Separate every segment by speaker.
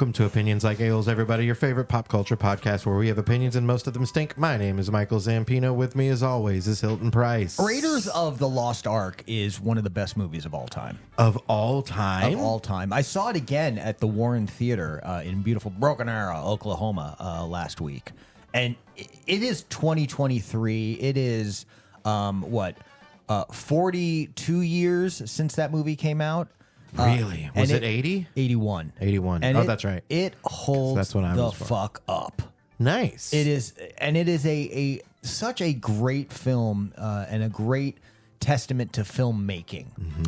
Speaker 1: Welcome to Opinions Like Ales, everybody, your favorite pop culture podcast where we have opinions and most of them stink. My name is Michael Zampino. With me, as always, is Hilton Price.
Speaker 2: Raiders of the Lost Ark is one of the best movies of all time.
Speaker 1: Of all time?
Speaker 2: Of all time. I saw it again at the Warren Theater in beautiful Broken Arrow, Oklahoma, last week. And it is 2023. It is, 42 years since that movie came out.
Speaker 1: Really? Was it 80?
Speaker 2: 81.
Speaker 1: 81.
Speaker 2: And
Speaker 1: that's right.
Speaker 2: It holds
Speaker 1: that's when I
Speaker 2: the
Speaker 1: was born.
Speaker 2: fuck up.
Speaker 1: Nice.
Speaker 2: It is, and it is a such a great film and a great testament to filmmaking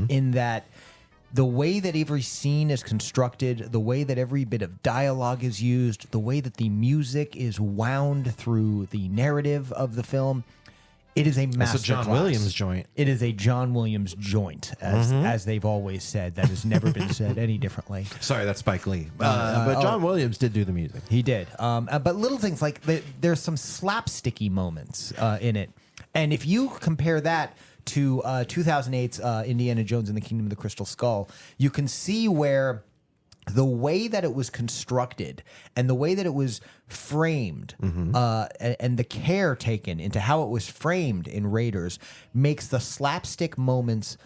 Speaker 2: in that the way that every scene is constructed, the way that every bit of dialogue is used, the way that the music is wound through the narrative of the film. It is a masterclass.
Speaker 1: It's a John Williams joint.
Speaker 2: It is a John Williams joint, as they've always said. That has never been said any differently.
Speaker 1: Sorry, that's Spike Lee. But John Williams did do the music.
Speaker 2: He did. But little things like there's some slapsticky moments in it. And if you compare that to 2008's Indiana Jones and the Kingdom of the Crystal Skull, you can see where the way that it was constructed and the way that it was framed and the care taken into how it was framed in Raiders makes the slapstick moments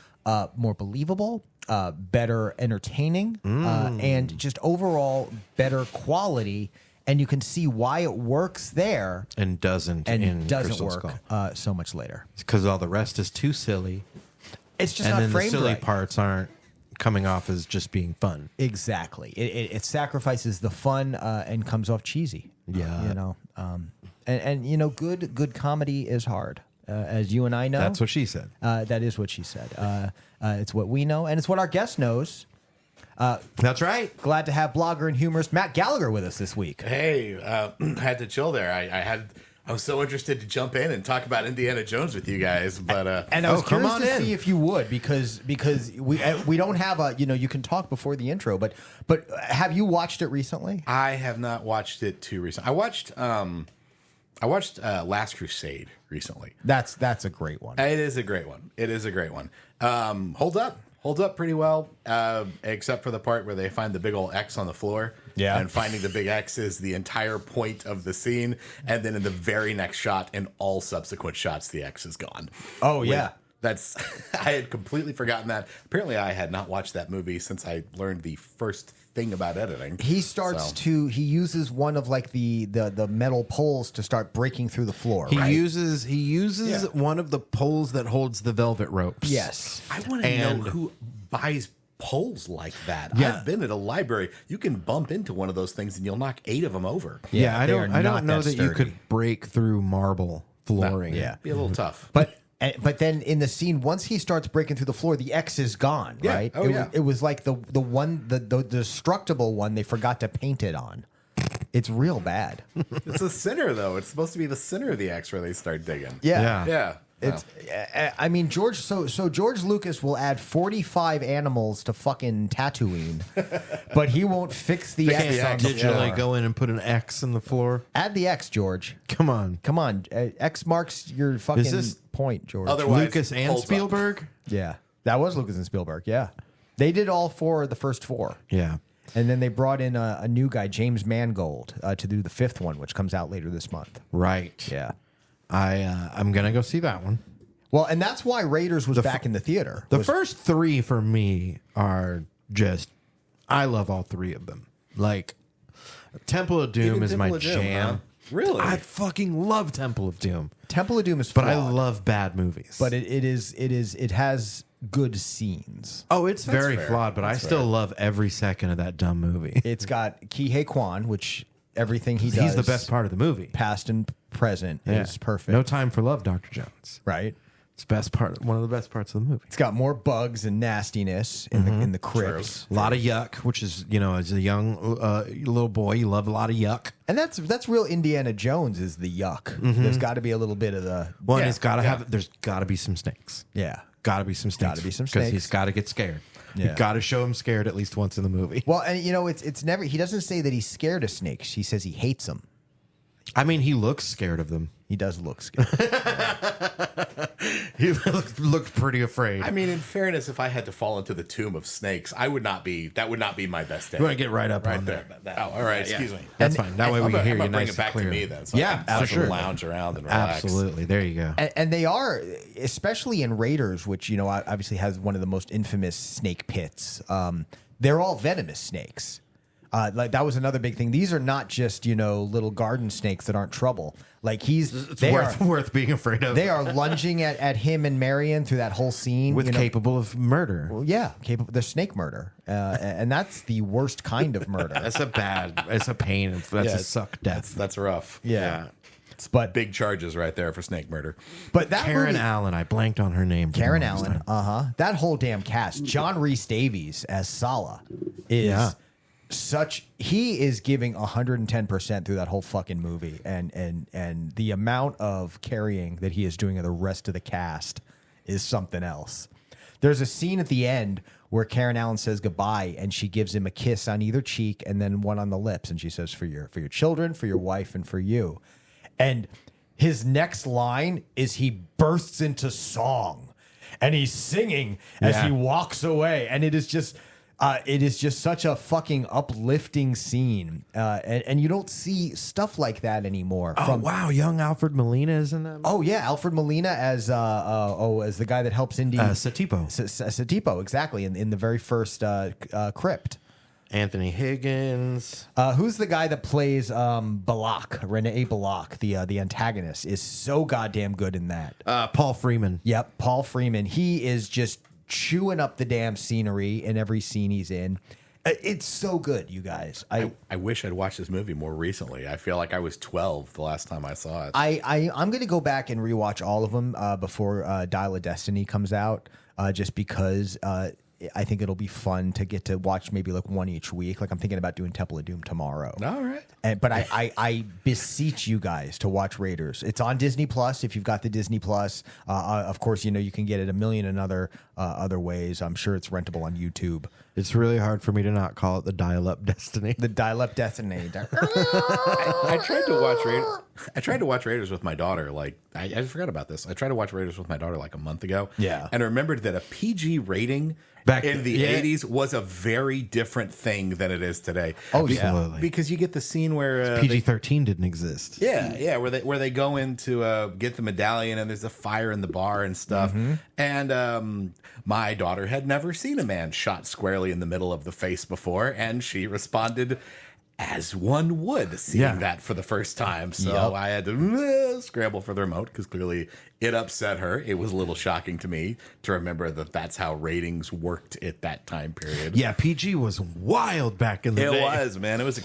Speaker 2: more believable, better entertaining, and just overall better quality. And you can see why it works there
Speaker 1: And doesn't Crystal
Speaker 2: work
Speaker 1: Skull.
Speaker 2: so much later.
Speaker 1: Because all the rest is too silly.
Speaker 2: It's just
Speaker 1: And
Speaker 2: not
Speaker 1: then the
Speaker 2: framed
Speaker 1: silly
Speaker 2: right.
Speaker 1: parts aren't coming off as just being fun.
Speaker 2: Exactly. It sacrifices the fun and comes off cheesy.
Speaker 1: Yeah.
Speaker 2: You know, and you know, good comedy is hard, as you and I know.
Speaker 1: That's what she said.
Speaker 2: That is what she said. It's what we know, and it's what our guest knows.
Speaker 1: That's right.
Speaker 2: Glad to have blogger and humorist Matt Gallagher with us this week.
Speaker 3: Hey, had to chill there. I was so interested to jump in and talk about Indiana Jones with you guys, but
Speaker 2: And I was
Speaker 1: come
Speaker 2: curious
Speaker 1: on
Speaker 2: to
Speaker 1: in.
Speaker 2: see if you would, because we don't have a, you know, you can talk before the intro, but have you watched it recently?
Speaker 3: I have not watched it too recently. I watched Last Crusade recently.
Speaker 2: That's a great one.
Speaker 3: It is a great one. It is a great one. Holds up pretty well, except for the part where they find the big old X on the floor.
Speaker 2: Yeah.
Speaker 3: And finding the big X is the entire point of the scene. And then in the very next shot and all subsequent shots, the X is gone.
Speaker 2: Oh, yeah.
Speaker 3: That's I had completely forgotten that. Apparently, I had not watched that movie since I learned the first thing about editing.
Speaker 2: He he uses one of like the metal poles to start breaking through the floor.
Speaker 1: He
Speaker 2: right?
Speaker 1: uses one of the poles that holds the velvet ropes.
Speaker 2: Yes.
Speaker 3: I want to know who buys poles like that.
Speaker 1: Yeah.
Speaker 3: I've been at a library. You can bump into one of those things and you'll knock 8 of them over.
Speaker 1: Yeah, I
Speaker 2: they are
Speaker 1: don't
Speaker 2: not
Speaker 1: know
Speaker 2: that
Speaker 1: that you
Speaker 2: sturdy.
Speaker 1: could break through marble flooring.
Speaker 2: Yeah.
Speaker 3: Be a little tough.
Speaker 2: But then in the scene, once he starts breaking through the floor, the X is gone,
Speaker 3: Yeah.
Speaker 2: right?
Speaker 3: Oh, yeah.
Speaker 2: It was like the destructible one they forgot to paint it on. It's real bad.
Speaker 3: It's the center, though. It's supposed to be the center of the X where they start digging.
Speaker 1: Yeah.
Speaker 3: Yeah.
Speaker 2: It's, I mean, George Lucas will add 45 animals to fucking Tatooine, but he won't fix the X
Speaker 3: the
Speaker 2: on
Speaker 3: X.
Speaker 2: the
Speaker 1: Digitally
Speaker 2: floor.
Speaker 1: go in and put an X in the floor.
Speaker 2: Add the X, George.
Speaker 1: Come on.
Speaker 2: Come on. X marks your fucking
Speaker 1: this
Speaker 2: point, George.
Speaker 3: Otherwise,
Speaker 1: Lucas and
Speaker 3: holds up.
Speaker 1: Spielberg?
Speaker 2: Yeah. That was Lucas and Spielberg, yeah. They did all 4 of the first 4.
Speaker 1: Yeah.
Speaker 2: And then they brought in a new guy, James Mangold, to do the 5th one, which comes out later this month.
Speaker 1: Right.
Speaker 2: Yeah.
Speaker 1: I'm going to go see that one.
Speaker 2: Well, and that's why Raiders was back in the theater.
Speaker 1: The first 3 for me are just, I love all 3 of them. Like, Temple of Doom
Speaker 3: Even
Speaker 1: is my
Speaker 3: Temple of Doom,
Speaker 1: jam.
Speaker 3: huh? Really?
Speaker 1: I fucking love Temple of Doom.
Speaker 2: Temple of Doom is
Speaker 1: But
Speaker 2: flawed,
Speaker 1: I love bad movies.
Speaker 2: but it has good scenes.
Speaker 1: oh, it's very
Speaker 3: fair.
Speaker 1: flawed, but I still love every second of that dumb movie.
Speaker 2: It's got Kihei Kwan, which everything he does,
Speaker 1: He's the best part of the movie.
Speaker 2: past and present, is perfect.
Speaker 1: No Time for Love, Dr. Jones.
Speaker 2: right?
Speaker 1: It's one of the best parts of the movie.
Speaker 2: It's got more bugs and nastiness in the crypts.
Speaker 1: A lot of yuck, which is, as a young little boy, you love a lot of yuck.
Speaker 2: And that's real Indiana Jones is the yuck. There's got to be a little bit of the
Speaker 1: Well, and
Speaker 3: Yeah,
Speaker 1: it's got to there's got to be some snakes.
Speaker 2: yeah.
Speaker 1: Got to be some snakes.
Speaker 2: Gotta be some
Speaker 1: Because
Speaker 2: snakes.
Speaker 1: he's got to get scared.
Speaker 2: Yeah.
Speaker 1: You got to show him scared at least once in the movie.
Speaker 2: Well, and it's never. He doesn't say that he's scared of snakes. He says he hates them.
Speaker 1: I mean, he looks scared of them.
Speaker 2: He does look scared.
Speaker 1: He looked pretty afraid.
Speaker 3: I mean, in fairness, if I had to fall into the tomb of snakes, that would not be my best day.
Speaker 1: You want to get right up on
Speaker 3: there.
Speaker 1: that.
Speaker 3: Oh, all right. Excuse me.
Speaker 1: That's fine. That way we can hear you
Speaker 3: bring
Speaker 1: nice
Speaker 3: it
Speaker 1: and
Speaker 3: back
Speaker 1: clear.
Speaker 3: to me then. So
Speaker 2: Yeah,
Speaker 3: I can
Speaker 2: for sure.
Speaker 3: lounge around and relax.
Speaker 1: Absolutely. There you go.
Speaker 2: And they are, especially in Raiders, which, obviously has one of the most infamous snake pits. They're all venomous snakes. Like that was another big thing. These are not just, little garden snakes that aren't trouble. Like
Speaker 1: It's worth being afraid of.
Speaker 2: They are lunging at him and Marion through that whole scene.
Speaker 1: With capable of murder.
Speaker 2: Well, yeah, capable. They're snake murder. And that's the worst kind of murder.
Speaker 1: It's a pain. That's a suck death.
Speaker 3: That's rough.
Speaker 2: Yeah.
Speaker 3: But big charges right there for snake murder.
Speaker 2: But that
Speaker 1: Karen
Speaker 2: movie,
Speaker 1: Allen. I blanked on her name. for the
Speaker 2: Karen
Speaker 1: longest
Speaker 2: Allen,
Speaker 1: time.
Speaker 2: that whole damn cast. John Rhys Davies as Sala is he is giving 110% through that whole fucking movie, and the amount of carrying that he is doing of the rest of the cast is something else. There's a scene at the end where Karen Allen says goodbye, and she gives him a kiss on either cheek and then one on the lips, and she says, for your children, for your wife, and for you. And his next line is he bursts into song, and he's singing as he walks away, and it is just such a fucking uplifting scene, and you don't see stuff like that anymore.
Speaker 1: Wow, young Alfred Molina is in that.
Speaker 2: Oh yeah, Alfred Molina as the guy that helps Indy
Speaker 1: Satipo.
Speaker 2: Satipo, exactly, in the very first crypt.
Speaker 1: Anthony Higgins.
Speaker 2: Who's the guy that plays Balak? Rene Balak, the antagonist, is so goddamn good in that.
Speaker 1: Paul Freeman.
Speaker 2: Yep, Paul Freeman. He is just chewing up the damn scenery in every scene he's in. It's so good, you guys.
Speaker 3: I wish I'd watched this movie more recently. I feel like I was 12 the last time I saw it.
Speaker 2: I'm going to go back and rewatch all of them before Dial of Destiny comes out, just because I think it'll be fun to get to watch maybe like one each week. Like I'm thinking about doing Temple of Doom tomorrow.
Speaker 3: All right.
Speaker 2: But I beseech you guys to watch Raiders. It's on Disney Plus if you've got the Disney Plus. Of course, you can get it a million and other ways. I'm sure it's rentable on YouTube.
Speaker 1: It's really hard for me to not call it the dial-up destiny.
Speaker 2: The dial-up Destiny.
Speaker 3: I tried to watch Raiders. I tried to watch Raiders with my daughter. Like I forgot about this. I tried to watch Raiders with my daughter like a month ago.
Speaker 2: Yeah.
Speaker 3: And I remembered that a PG rating
Speaker 1: Back
Speaker 3: in the 80s was a very different thing than it is today.
Speaker 2: Oh,
Speaker 1: Absolutely.
Speaker 3: Because you get the scene where
Speaker 1: PG-13 didn't exist.
Speaker 3: where they go in to get the medallion and there's a fire in the bar and stuff.
Speaker 2: Mm-hmm.
Speaker 3: And my daughter had never seen a man shot squarely in the middle of the face before, and she responded as one would seeing that for the first time. So I had to scramble for the remote because clearly it upset her. It was a little shocking to me to remember that that's how ratings worked at that time period.
Speaker 1: Yeah, PG was wild back in the day.
Speaker 3: It was, man. It was,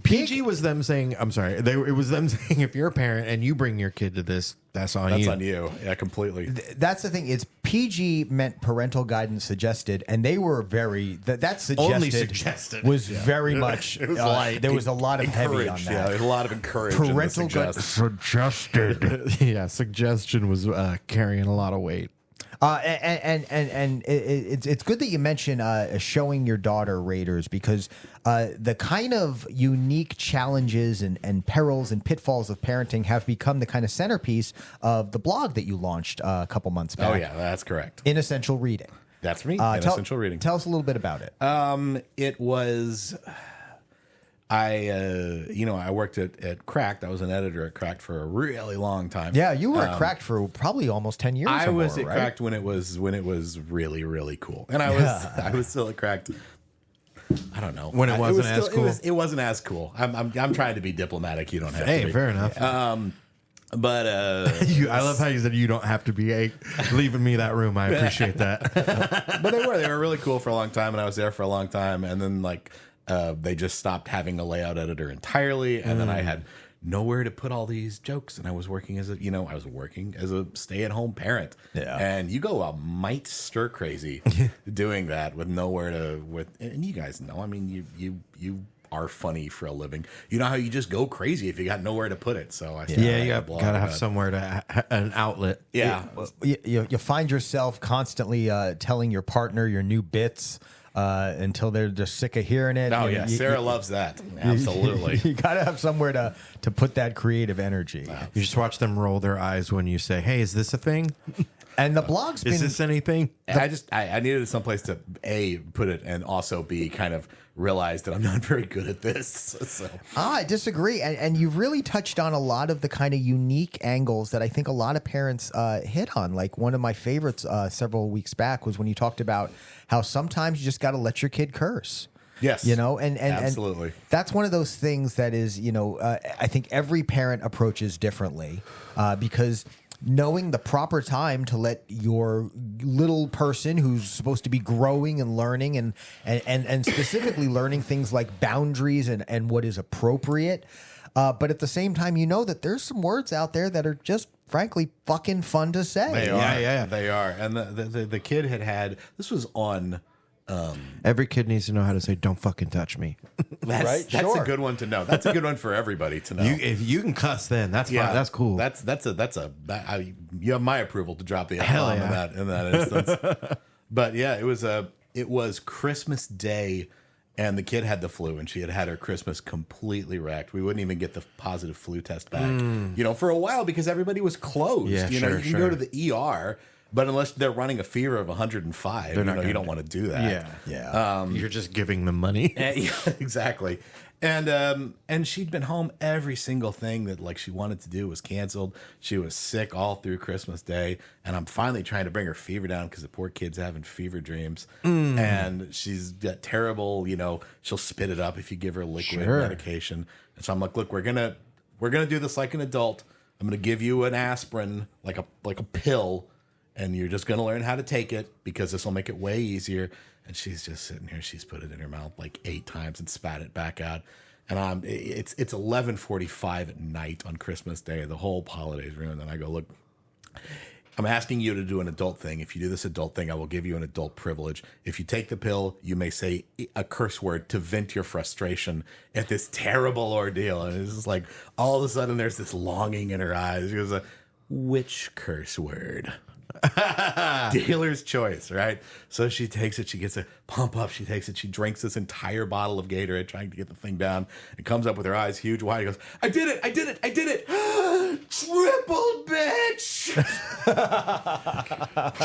Speaker 1: PG was them saying, I'm sorry, it was them saying if you're a parent and you bring your kid to this, that's on you.
Speaker 3: That's on you. Yeah, completely.
Speaker 2: That's the thing. It's PG meant parental guidance suggested, and they were that suggested,
Speaker 1: Only suggested.
Speaker 2: was very much.
Speaker 3: It was
Speaker 2: there was a lot of heavy on that.
Speaker 3: Yeah, there's a lot of encouragement.
Speaker 2: Parental guidance
Speaker 1: Suggested. Yeah, suggestion was carrying a lot of weight.
Speaker 2: And it's good that you mention showing your daughter Raiders, because the kind of unique challenges and perils and pitfalls of parenting have become the kind of centerpiece of the blog that you launched a couple months back.
Speaker 3: Oh yeah, that's correct.
Speaker 2: Inessential Reading.
Speaker 3: That's me. Inessential Reading.
Speaker 2: Tell us a little bit about it.
Speaker 3: It was. I worked at Cracked. I was an editor at Cracked for a really long time.
Speaker 2: Yeah, you were at Cracked for probably almost 10 years.
Speaker 3: I was at
Speaker 2: right?
Speaker 3: Cracked when it was really, really cool, and I was still at Cracked. I don't know
Speaker 1: when it wasn't as cool.
Speaker 3: It wasn't as cool. I'm trying to be diplomatic. You don't have to.
Speaker 1: Hey,
Speaker 3: be.
Speaker 1: fair enough.
Speaker 3: But
Speaker 1: I love how you said you don't have to be leaving me that room. I appreciate that.
Speaker 3: But they were really cool for a long time, and I was there for a long time, and then they just stopped having a layout editor entirely, and then I had nowhere to put all these jokes, and I was working as a stay-at-home parent.
Speaker 2: Yeah.
Speaker 3: And you go a mite stir crazy doing that with nowhere to and you guys know, I mean, you are funny for a living. You know how you just go crazy if you got nowhere to put it. So I
Speaker 1: you gotta have somewhere to an outlet.
Speaker 3: Yeah.
Speaker 2: You find yourself constantly telling your partner your new bits. until they're just sick of hearing it.
Speaker 3: Oh,
Speaker 2: You-
Speaker 3: yeah.
Speaker 2: you-
Speaker 3: Sarah loves that. Absolutely.
Speaker 2: You got to have somewhere to put that creative energy.
Speaker 1: You just watch them roll their eyes when you say, "Hey, is this a thing?
Speaker 2: And the blog's been
Speaker 1: Is this anything?"
Speaker 3: I needed someplace to A, put it, and also B, kind of realize that I'm not very good at this. So.
Speaker 2: I disagree. And you've really touched on a lot of the kind of unique angles that I think a lot of parents hit on. Like one of my favorites several weeks back was when you talked about how sometimes you just got to let your kid curse.
Speaker 3: Yes.
Speaker 2: You know, and
Speaker 3: absolutely.
Speaker 2: that's one of those things that is, I think every parent approaches differently because knowing the proper time to let your little person who's supposed to be growing and learning and specifically learning things like boundaries and what is appropriate. But at the same time, you know that there's some words out there that are just frankly fucking fun to say.
Speaker 3: They are.
Speaker 1: Yeah.
Speaker 3: They are. And the kid had this was on.
Speaker 1: Every kid needs to know how to say, "Don't fucking touch me."
Speaker 3: That's
Speaker 2: Sure.
Speaker 3: a good one to know. That's a good one for everybody to know.
Speaker 1: If you can cuss, then that's fine. That's cool.
Speaker 3: You have my approval to drop the
Speaker 1: Hell
Speaker 3: F-bomb
Speaker 1: yeah.
Speaker 3: in that instance. But yeah, it was Christmas Day, and the kid had the flu, and she had her Christmas completely wrecked. We wouldn't even get the positive flu test back, for a while because everybody was closed.
Speaker 1: Yeah,
Speaker 3: you
Speaker 1: sure,
Speaker 3: can go to the ER, but unless they're running a fever of 105,
Speaker 1: They're not
Speaker 3: you
Speaker 1: gonna
Speaker 3: don't want to do that.
Speaker 2: Yeah.
Speaker 1: You're just giving them money.
Speaker 3: Yeah, exactly. And she'd been home. Every single thing that like she wanted to do was canceled. She was sick all through Christmas Day, and I'm finally trying to bring her fever down because the poor kid's having fever dreams. And she's got terrible. She'll spit it up if you give her liquid medication. And so I'm like, look, we're gonna do this like an adult. I'm gonna give you an aspirin, like a pill, and you're just gonna learn how to take it because this will make it way easier. And she's just sitting here. She's put it in her mouth like 8 times and spat it back out. And it's 11:45 at night on Christmas Day. The whole holiday's ruined. And I go, look, I'm asking you to do an adult thing. If you do this adult thing, I will give you an adult privilege. If you take the pill, you may say a curse word to vent your frustration at this terrible ordeal. And it's just like all of a sudden there's this longing in her eyes. She goes, which curse word? Dealer's choice, right? So she takes it, she gets a pump up, she takes it, she drinks this entire bottle of Gatorade trying to get the thing down, and comes up with her eyes huge wide. He goes, I did it! Triple bitch!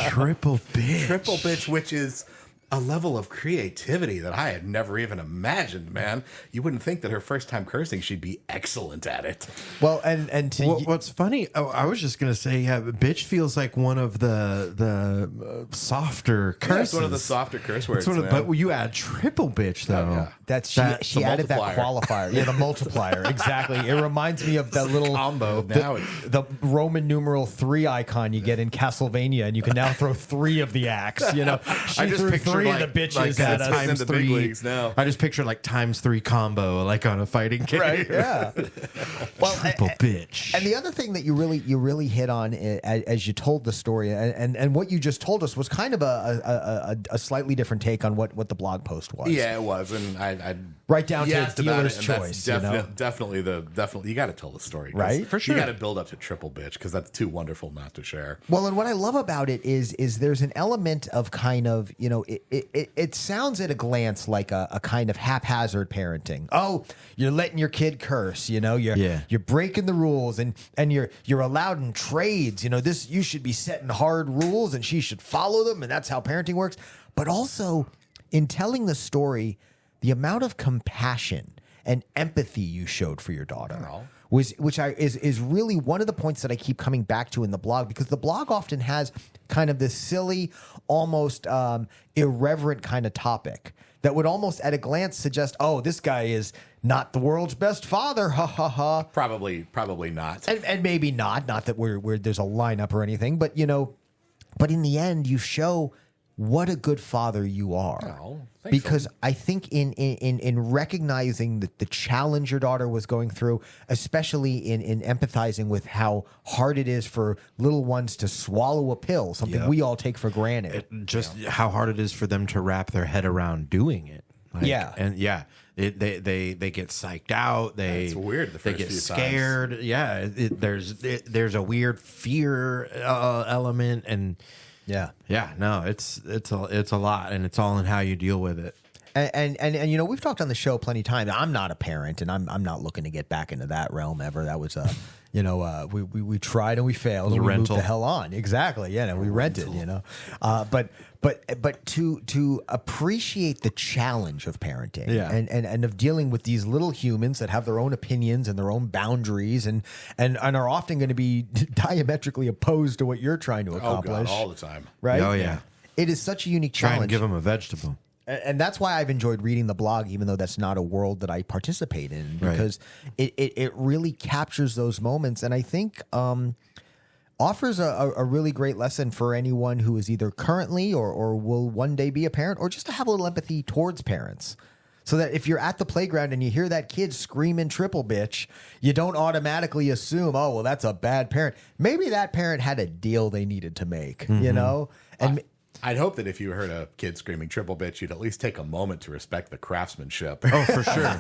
Speaker 1: Triple bitch.
Speaker 3: Triple bitch, which is a level of creativity that I had never even imagined, man. You wouldn't think that her first time cursing, she'd be excellent at it.
Speaker 2: Well, and to
Speaker 1: What's funny? Oh, I was just gonna say, yeah, bitch feels like one of the softer curses.
Speaker 3: Yeah, it's one of the softer curse words.
Speaker 1: But you add triple bitch though.
Speaker 3: Yeah.
Speaker 2: she
Speaker 3: the
Speaker 2: added that
Speaker 3: multiplier.
Speaker 2: qualifier. Yeah, the multiplier. Exactly. It reminds me of that little
Speaker 3: Combo. Now it's
Speaker 2: the Roman numeral 3 icon you get in Castlevania, and you can now throw 3 of the axe. She threw 3 of the bitches at us.
Speaker 3: times the big leagues now.
Speaker 1: I just picture like ×3 combo, like on a fighting game.
Speaker 2: Right? Yeah. Well,
Speaker 1: Triple bitch.
Speaker 2: And the other thing that you really hit on as you told the story, and what you just told us was kind of a slightly different take on what the blog post was.
Speaker 3: Yeah, it was, and I
Speaker 2: right down to
Speaker 3: asked about
Speaker 2: dealer's
Speaker 3: it, and
Speaker 2: choice.
Speaker 3: that's definitely you got to tell the story, 'cause
Speaker 2: Right?
Speaker 1: For sure.
Speaker 3: You got to build up to triple bitch because that's too wonderful not to share.
Speaker 2: Well, and what I love about it is there's an element of kind of, it sounds at a glance like a kind of haphazard parenting. Oh, you're letting your kid curse, you're breaking the rules and you're allowed in trades. This, you should be setting hard rules and she should follow them, and that's how parenting works. But also in telling the story, the amount of compassion and empathy you showed for your daughter. Which is really one of the points that I keep coming back to in the blog, because the blog often has kind of this silly, almost irreverent kind of topic that would almost at a glance suggest, oh, this guy is not the world's best father, ha ha ha.
Speaker 3: Probably not.
Speaker 2: And maybe not that we're there's a lineup or anything, but but in the end you show what a good father you are.
Speaker 3: Oh, thanks,
Speaker 2: because I think in recognizing the challenge your daughter was going through, especially in empathizing with how hard it is for little ones to swallow a pill, something we all take for granted.
Speaker 1: How hard it is for them to wrap their head around doing it. They get psyched out.
Speaker 3: It's weird.
Speaker 1: They get scared. Yeah, there's a weird fear element, and Yeah, no, it's a lot, and it's all in how you deal with it.
Speaker 2: And you know, we've talked on the show plenty of times. I'm not a parent, and I'm not looking to get back into that realm ever. That was you know, we tried and we failed, and we moved the hell on. Exactly. Yeah, no, we rented. You know, but to appreciate the challenge of parenting, and of dealing with these little humans that have their own opinions and their own boundaries, and are often going to be diametrically opposed to what you're trying to accomplish.
Speaker 3: Oh God, all the time.
Speaker 2: Right?
Speaker 1: Oh yeah.
Speaker 2: It is such a unique
Speaker 1: Try
Speaker 2: challenge.
Speaker 1: and give them a vegetable.
Speaker 2: And that's why I've enjoyed reading the blog, even though that's not a world that I participate in, because it really captures those moments, and I think offers a really great lesson for anyone who is either currently or will one day be a parent, or just to have a little empathy towards parents. So that if you're at the playground and you hear that kid screaming triple bitch, you don't automatically assume, oh, well, that's a bad parent. Maybe that parent had a deal they needed to make, you know? And
Speaker 3: I'd hope that if you heard a kid screaming triple bitch, you'd at least take a moment to respect the craftsmanship.
Speaker 1: Oh, for sure.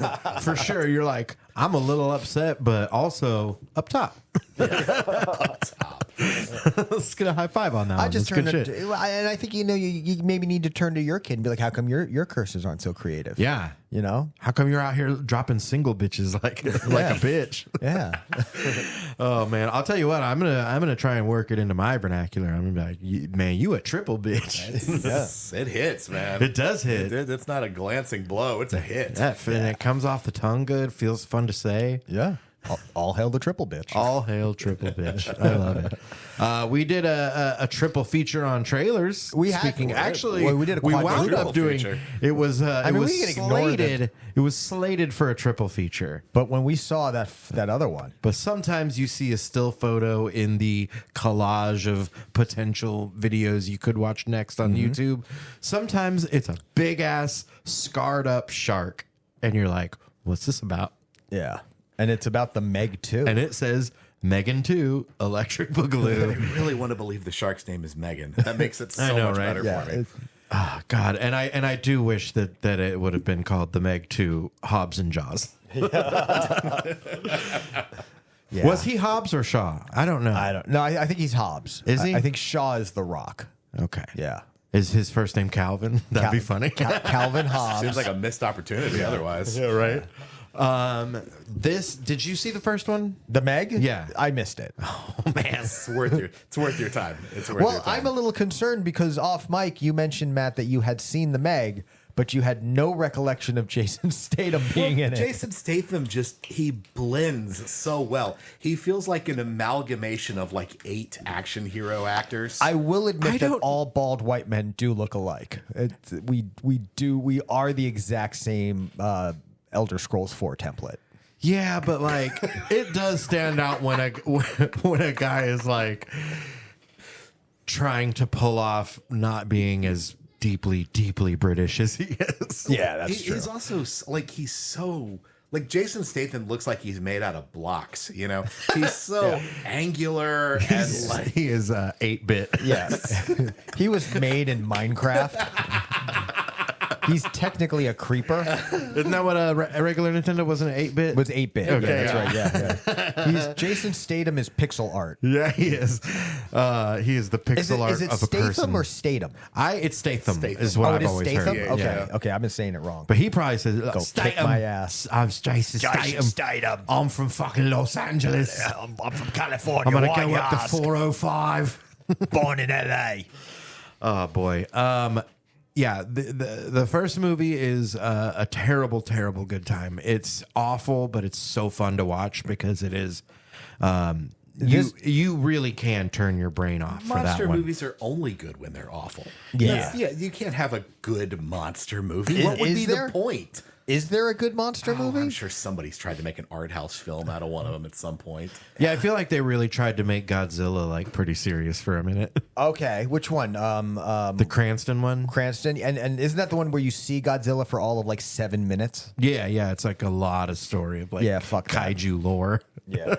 Speaker 1: For sure. You're like, I'm a little upset, but also up top.
Speaker 3: Up top.
Speaker 1: Let's get a high five on that
Speaker 2: I
Speaker 1: one.
Speaker 2: just
Speaker 1: That's
Speaker 2: turned
Speaker 1: good
Speaker 2: to,
Speaker 1: shit.
Speaker 2: and I think, you know, you maybe need to turn to your kid and be like, how come your curses aren't so creative?
Speaker 1: Yeah.
Speaker 2: You know?
Speaker 1: How come you're out here dropping single bitches like a bitch?
Speaker 2: Yeah.
Speaker 1: Oh man, I'll tell you what. I'm gonna try and work it into my vernacular. I'm gonna be like, man, you a triple bitch.
Speaker 3: It hits, man.
Speaker 1: It does hit.
Speaker 3: It's not a glancing blow. It's a hit.
Speaker 1: And it comes off the tongue good. Feels fun to say.
Speaker 2: Yeah. All hail the triple bitch.
Speaker 1: All hail triple bitch. I love it. We did a triple feature on trailers.
Speaker 2: We had-
Speaker 1: actually
Speaker 2: well, we did a
Speaker 1: wound
Speaker 2: quadruple
Speaker 1: up doing
Speaker 3: feature.
Speaker 1: it was it
Speaker 2: mean,
Speaker 1: was
Speaker 2: we can ignore
Speaker 1: slated. It was slated for a triple feature.
Speaker 2: But when we saw that other one,
Speaker 1: But sometimes you see a still photo in the collage of potential videos you could watch next on YouTube. Sometimes it's a big ass scarred up shark, and you're like, "What's this about?"
Speaker 2: yeah. And it's about the Meg 2.
Speaker 1: And it says Megan 2 Electric Boogaloo.
Speaker 3: I really want to believe the shark's name is Megan. That makes it so
Speaker 1: I know,
Speaker 3: much
Speaker 1: right?
Speaker 3: better
Speaker 2: yeah.
Speaker 3: for me.
Speaker 1: Oh God, and I do wish that it would have been called the Meg 2 Hobbs and Jaws.
Speaker 2: Yeah.
Speaker 1: Was he Hobbs or Shaw? I don't know.
Speaker 2: I don't know. I think he's Hobbs.
Speaker 1: Is he?
Speaker 2: I think Shaw is The Rock.
Speaker 1: Okay.
Speaker 2: Yeah.
Speaker 1: Is his first name Calvin? That'd be funny.
Speaker 2: Calvin Hobbs.
Speaker 3: Seems like a missed opportunity otherwise.
Speaker 1: Yeah, right. Did you see the first one?
Speaker 2: The Meg?
Speaker 1: Yeah.
Speaker 2: I missed it.
Speaker 1: Oh man.
Speaker 3: It's worth your time. It's worth your
Speaker 2: Well,
Speaker 3: time.
Speaker 2: I'm a little concerned because off mic you mentioned, Matt, that you had seen the Meg, but you had no recollection of Jason Statham being in it.
Speaker 3: Jason Statham he blends so well. He feels like an amalgamation of like 8 action hero actors.
Speaker 2: I will admit that
Speaker 1: don't-
Speaker 2: all bald white men do look alike. We are the exact same Elder Scrolls 4 template.
Speaker 1: Yeah, but like it does stand out when a guy is like trying to pull off not being as deeply British as he is.
Speaker 2: Yeah, that's
Speaker 3: He's also he's so like Jason Statham looks like he's made out of blocks. You know, he's so angular and like
Speaker 1: He is 8-bit.
Speaker 2: Yeah. He was made in Minecraft. He's technically a creeper.
Speaker 1: Isn't that what a regular Nintendo wasn't an 8-bit?
Speaker 2: It was 8-bit.
Speaker 1: Okay,
Speaker 2: Yeah, that's
Speaker 1: yeah.
Speaker 2: right. Yeah. Jason Statham is pixel art.
Speaker 1: Yeah, he is. He is the pixel art
Speaker 2: Is it
Speaker 1: of a person.
Speaker 2: Statham or Statham?
Speaker 1: It's Statham,
Speaker 3: Statham.
Speaker 1: is what
Speaker 2: Oh,
Speaker 1: I've
Speaker 2: it is
Speaker 1: always
Speaker 2: Statham?
Speaker 1: heard.
Speaker 2: Okay.
Speaker 1: Yeah.
Speaker 2: Okay, I've been saying it wrong.
Speaker 1: But he probably says,
Speaker 2: Go
Speaker 1: Statham.
Speaker 2: kick my ass.
Speaker 1: I'm Jason Statham.
Speaker 2: Statham.
Speaker 1: I'm from fucking Los Angeles.
Speaker 2: I'm from California.
Speaker 1: I'm going to go up to 405.
Speaker 2: Born in LA.
Speaker 1: Oh, boy. Yeah, the first movie is a terrible good time. It's awful, but it's so fun to watch because it is. You really can turn your brain off for that
Speaker 3: monster
Speaker 1: one.
Speaker 3: movies are only good when they're awful.
Speaker 2: Yeah.
Speaker 3: You can't have a good monster movie.
Speaker 2: Is-
Speaker 3: What would
Speaker 2: is
Speaker 3: be
Speaker 2: there?
Speaker 3: the point?
Speaker 2: Is there a good monster
Speaker 3: Oh,
Speaker 2: movie?
Speaker 3: I'm sure somebody's tried to make an art house film out of one of them at some point.
Speaker 1: Yeah, I feel like they really tried to make Godzilla like pretty serious for a minute.
Speaker 2: Okay, which one?
Speaker 1: The Cranston one.
Speaker 2: Cranston, and isn't that the one where you see Godzilla for all of like 7 minutes?
Speaker 1: Yeah, it's like a lot of story of like
Speaker 2: fuck that.
Speaker 1: kaiju lore.
Speaker 2: Yeah.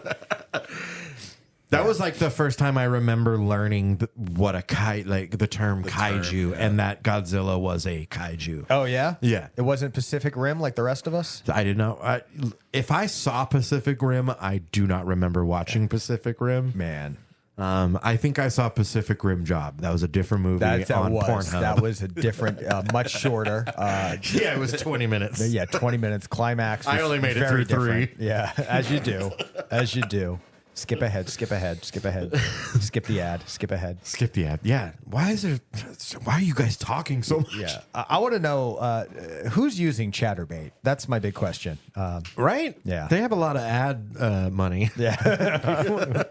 Speaker 1: That was like the first time I remember learning what the term kaiju, and that Godzilla was a kaiju.
Speaker 2: Oh yeah.
Speaker 1: Yeah.
Speaker 2: It wasn't Pacific Rim like the rest of us.
Speaker 1: I did not. If I saw Pacific Rim, I do not remember watching Pacific Rim.
Speaker 2: Man.
Speaker 1: I think I saw Pacific Rim Job. That was a different movie on Pornhub.
Speaker 2: That was a different, much shorter.
Speaker 1: Yeah, it was 20 minutes.
Speaker 2: Yeah, 20 minutes. Climax.
Speaker 1: I
Speaker 2: was
Speaker 1: only made it
Speaker 2: very
Speaker 1: through 3.
Speaker 2: different. Yeah, as you do. As you do. Skip ahead, skip ahead, skip ahead. Skip the ad, skip ahead.
Speaker 1: Skip the ad. Yeah. Why are you guys talking so much?
Speaker 2: Yeah. I want to know who's using Chatterbait. That's my big question.
Speaker 1: Right?
Speaker 2: Yeah.
Speaker 1: They have a lot of ad money.
Speaker 2: Yeah.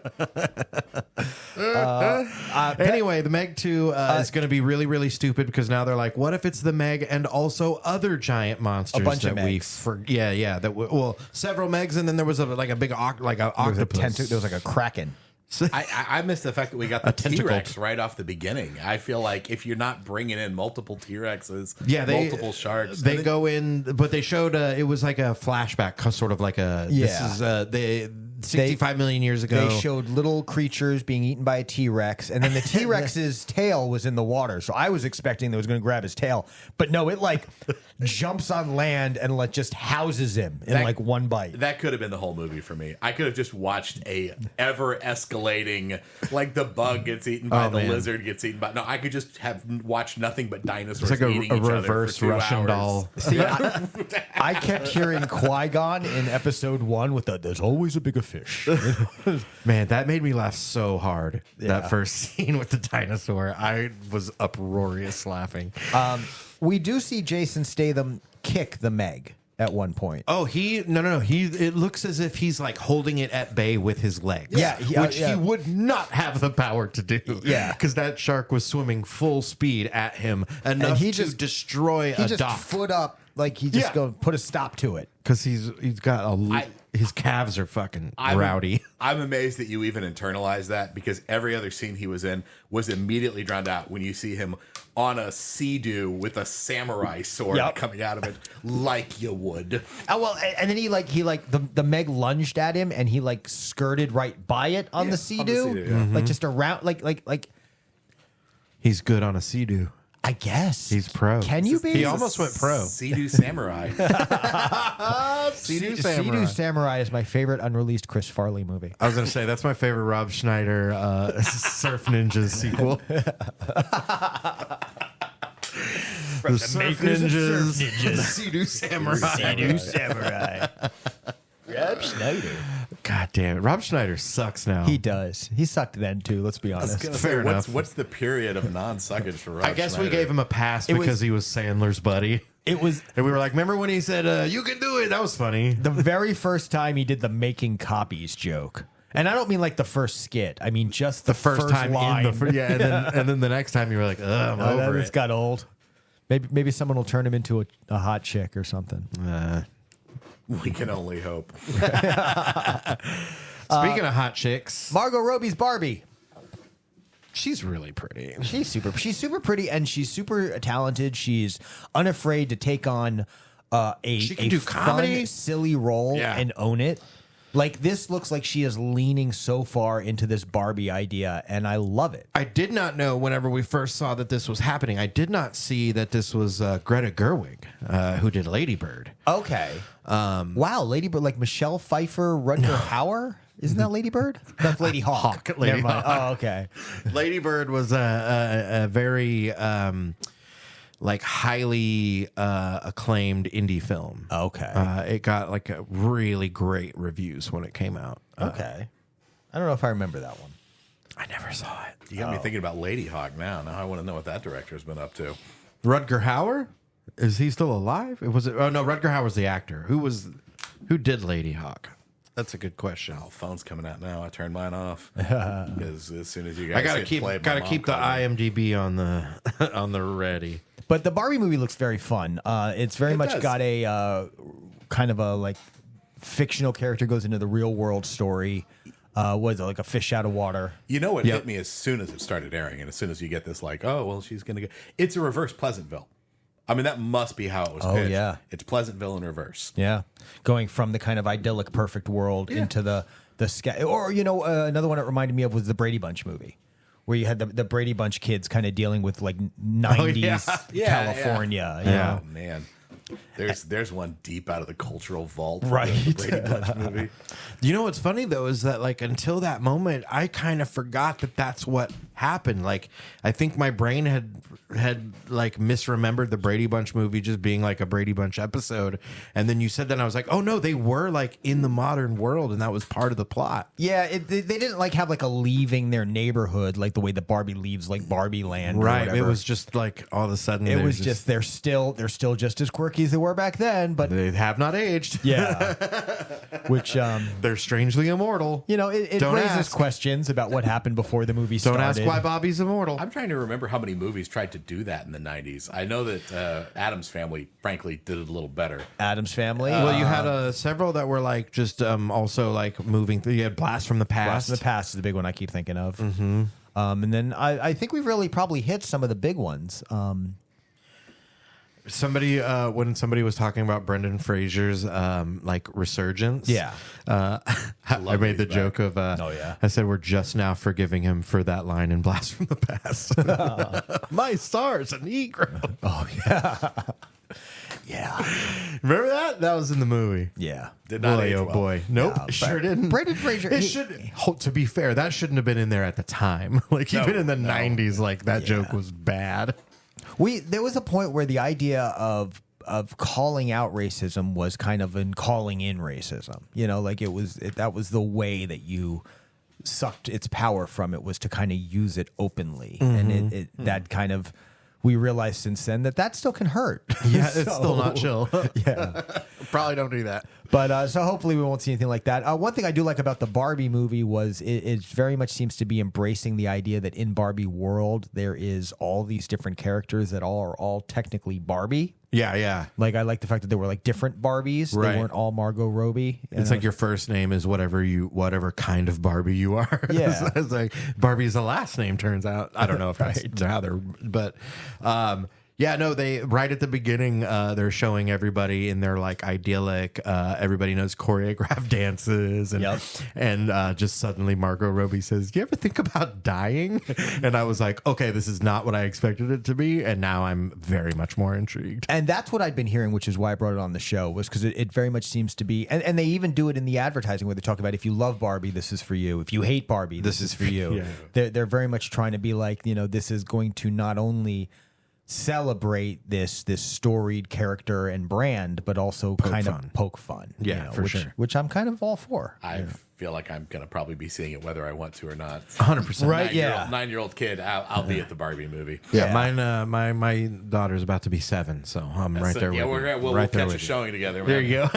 Speaker 1: Anyway, the Meg 2 is going to be really, really stupid because now they're like, what if it's the Meg and also other giant monsters?
Speaker 2: A bunch
Speaker 1: that
Speaker 2: of
Speaker 1: we
Speaker 2: Megs.
Speaker 1: Yeah. Well, several Megs, and then there was a big octopus.
Speaker 2: There was like a kraken.
Speaker 3: I missed the fact that we got the
Speaker 1: tentacle.
Speaker 3: T-Rex right off the beginning. I feel like if you're not bringing in multiple T-Rexes, multiple sharks,
Speaker 1: they go in, but they showed it was like a flashback, sort of like a this is 65 million years ago.
Speaker 2: They showed little creatures being eaten by a T-Rex, and then the T-Rex's tail was in the water. So I was expecting that it was going to grab his tail, but no, it like jumps on land and like just houses him in like one bite.
Speaker 3: That could have been the whole movie for me. I could have just watched a ever escalating, like the bug gets eaten by the lizard gets eaten by. No, I could just have watched nothing but dinosaurs
Speaker 1: It's like
Speaker 3: eating
Speaker 1: a
Speaker 3: each other
Speaker 1: reverse
Speaker 3: for 2
Speaker 1: Russian
Speaker 3: hours.
Speaker 1: doll.
Speaker 2: See, I kept hearing Qui-Gon in episode 1 with the "There's always a bigger fish."
Speaker 1: Man, that made me laugh so hard.
Speaker 2: Yeah.
Speaker 1: That first scene with the dinosaur, I was uproarious laughing.
Speaker 2: We do see Jason Statham kick the Meg at one point.
Speaker 1: Oh, no. It looks as if he's like holding it at bay with his legs.
Speaker 2: Yeah,
Speaker 1: which he would not have the power to do.
Speaker 2: Yeah,
Speaker 1: because that shark was swimming full speed at him enough to destroy a dock.
Speaker 2: Foot up, like he just go put a stop to it.
Speaker 1: Because he's got his calves are fucking rowdy.
Speaker 3: I'm amazed that you even internalized that because every other scene he was in was immediately drowned out when you see him on a sea-doo with a samurai sword coming out of it like you would.
Speaker 2: Oh well, and then he the Meg lunged at him and he like skirted right by it on the sea-doo, like just around like.
Speaker 1: He's good on a sea-doo.
Speaker 2: I guess
Speaker 1: he's pro.
Speaker 2: Can you be?
Speaker 1: He almost went pro.
Speaker 3: Sea-doo samurai.
Speaker 1: Sea-doo
Speaker 2: Sea-Doo Samurai is my favorite unreleased Chris Farley movie.
Speaker 1: I was going to say that's my favorite Rob Schneider Surf Ninjas sequel. The Surf Ninjas, Sea-Doo Samurai.
Speaker 2: Sea-Doo Samurai. Rob Schneider.
Speaker 1: God damn it. Rob Schneider sucks now.
Speaker 2: He does. He sucked then too, let's be honest.
Speaker 1: Fair enough.
Speaker 3: What's the period of non-suckage for Rob
Speaker 1: I guess
Speaker 3: Schneider?
Speaker 1: we gave him a pass because he was Sandler's buddy.
Speaker 2: It was,
Speaker 1: and we were like, remember when he said, you can do it? That was funny.
Speaker 2: The very first time he did the making copies joke. And I don't mean like the first skit. I mean just the first time line.
Speaker 1: And then the next time you were like, I'm over it.
Speaker 2: It's got old. Maybe someone will turn him into a hot chick or something.
Speaker 3: We can only hope.
Speaker 1: Speaking of hot chicks,
Speaker 2: Margot Robbie's Barbie.
Speaker 1: She's really pretty.
Speaker 2: She's super pretty, and she's super talented. She's unafraid to take on
Speaker 1: she can do comedy,
Speaker 2: fun, silly role and own it. Like, this looks like she is leaning so far into this Barbie idea, and I love it.
Speaker 1: I did not know whenever we first saw that this was happening. I did not see that this was Greta Gerwig, who did Lady Bird.
Speaker 2: Okay. Wow, Lady Bird, like Michelle Pfeiffer, Rutger Hauer? Isn't that Lady Bird? That's Lady Hawk.
Speaker 1: Lady Hawk.
Speaker 2: Oh, okay.
Speaker 1: Lady Bird was a very highly acclaimed indie film.
Speaker 2: Okay.
Speaker 1: It got like a really great reviews when it came out.
Speaker 2: Okay. I don't know if I remember that one.
Speaker 1: I never saw it.
Speaker 3: You got me thinking about Lady Hawk now. Now I want to know what that director's been up to.
Speaker 1: Rutger Hauer? Is he still alive? Oh no, Rutger Hauer's the actor. Who did Lady Hawk? That's a good question.
Speaker 3: Oh, phone's coming out now. I turned mine off because as soon as you guys
Speaker 1: I gotta keep the IMDb on the ready.
Speaker 2: But the Barbie movie looks very fun. It's very much got a kind of a like fictional character goes into the real world story. Was it like a fish out of water?
Speaker 3: You know what hit me as soon as it started airing, and as soon as you get this, like, oh well, she's gonna go. It's a reverse Pleasantville. I mean, that must be how it was pitched.
Speaker 2: Yeah.
Speaker 3: It's Pleasantville in reverse.
Speaker 2: Yeah. Going from the kind of idyllic, perfect world into the sky. Or, another one it reminded me of was the Brady Bunch movie, where you had the Brady Bunch kids kind of dealing with like 90s California.
Speaker 3: Yeah. Oh, man. There's one deep out of the cultural vault.
Speaker 2: Right.
Speaker 3: The Brady Bunch movie.
Speaker 1: You know what's funny though is that like until that moment, I kind of forgot that that's what happened. Like I think my brain had like misremembered the Brady Bunch movie just being like a Brady Bunch episode, and then you said that and I was like, oh no, they were like in the modern world, and that was part of the plot.
Speaker 2: Yeah, they didn't like have like a leaving their neighborhood like the way that Barbie leaves like Barbie Land. Or
Speaker 1: Right.
Speaker 2: whatever.
Speaker 1: It was just like all of a sudden
Speaker 2: It was just they're still just as quirky as they were back then, but
Speaker 1: they have not aged.
Speaker 2: yeah, which
Speaker 1: They're strangely immortal.
Speaker 2: you know it
Speaker 1: Don't
Speaker 2: raises
Speaker 1: ask.
Speaker 2: questions about what happened before the movie
Speaker 1: Don't
Speaker 2: started.
Speaker 1: ask why Bobby's immortal.
Speaker 3: I'm trying to remember how many movies tried to do that in the 90s. I know that Addams Family, frankly, did it a little better.
Speaker 2: Adam's Family.
Speaker 1: Well, you had several that were like just also like moving through. You had Blast from the Past.
Speaker 2: Blast from the Past is the big one I keep thinking of. Mm-hmm. And then I think we've really probably hit some of the big ones.
Speaker 1: Somebody when somebody was talking about Brendan Fraser's like resurgence, I made the joke of I said we're just now forgiving him for that line in Blast from the Past. My star's a Negro.
Speaker 2: Oh yeah, yeah,
Speaker 1: Remember that? That was in the movie.
Speaker 2: yeah.
Speaker 3: Did not
Speaker 1: Boy,
Speaker 3: age
Speaker 1: oh
Speaker 3: well.
Speaker 1: boy, nope,
Speaker 2: No,
Speaker 1: sure
Speaker 2: but
Speaker 1: didn't.
Speaker 2: Brendan Fraser,
Speaker 1: It
Speaker 2: he-
Speaker 1: should. To be fair, that shouldn't have been in there at the time. Like even in the '90s, like that joke was bad.
Speaker 2: There was a point where the idea of calling out racism was kind of in calling in racism. You know, like that was the way that you sucked its power from it, was to kind of use it openly, and that kind of. We realized since then that still can hurt.
Speaker 1: Yeah, it's still not chill.
Speaker 2: Yeah.
Speaker 1: Probably don't do that.
Speaker 2: But so hopefully we won't see anything like that. One thing I do like about the Barbie movie was it very much seems to be embracing the idea that in Barbie world there is all these different characters that are all technically Barbie.
Speaker 1: Yeah, yeah.
Speaker 2: Like I like the fact that there were like different Barbies.
Speaker 1: Right.
Speaker 2: They weren't all Margot Robbie.
Speaker 1: It's like your first name is whatever kind of Barbie you are.
Speaker 2: Yeah.
Speaker 1: It's like Barbie's the last name, turns out. I don't know if that's how they're, but yeah, no, they right at the beginning, they're showing everybody in their like idyllic, everybody knows choreographed dances, and just suddenly Margot Robbie says, "Do you ever think about dying?" And I was like, okay, this is not what I expected it to be, and now I'm very much more intrigued.
Speaker 2: And that's what I'd been hearing, which is why I brought it on the show, was because it very much seems to be, and they even do it in the advertising where they talk about if you love Barbie, this is for you. If you hate Barbie, this is for you.
Speaker 1: Yeah.
Speaker 2: They're very much trying to be like, you know, this is going to not only celebrate this storied character and brand, but also kind
Speaker 1: fun.
Speaker 2: of poke fun.
Speaker 1: Yeah, for sure.
Speaker 2: Which I'm kind of all for.
Speaker 3: I feel like I'm going to probably be seeing it whether I want to or not.
Speaker 1: 100%.
Speaker 2: Right. Yeah.
Speaker 3: 9-year-old kid, I'll be at the Barbie movie.
Speaker 1: Yeah,
Speaker 2: Yeah.
Speaker 1: mine. My daughter's about to be 7, so I'm right there.
Speaker 3: Yeah,
Speaker 1: with you.
Speaker 3: we'll
Speaker 1: right there
Speaker 3: catch a
Speaker 1: with you.
Speaker 3: showing together.
Speaker 1: There you go.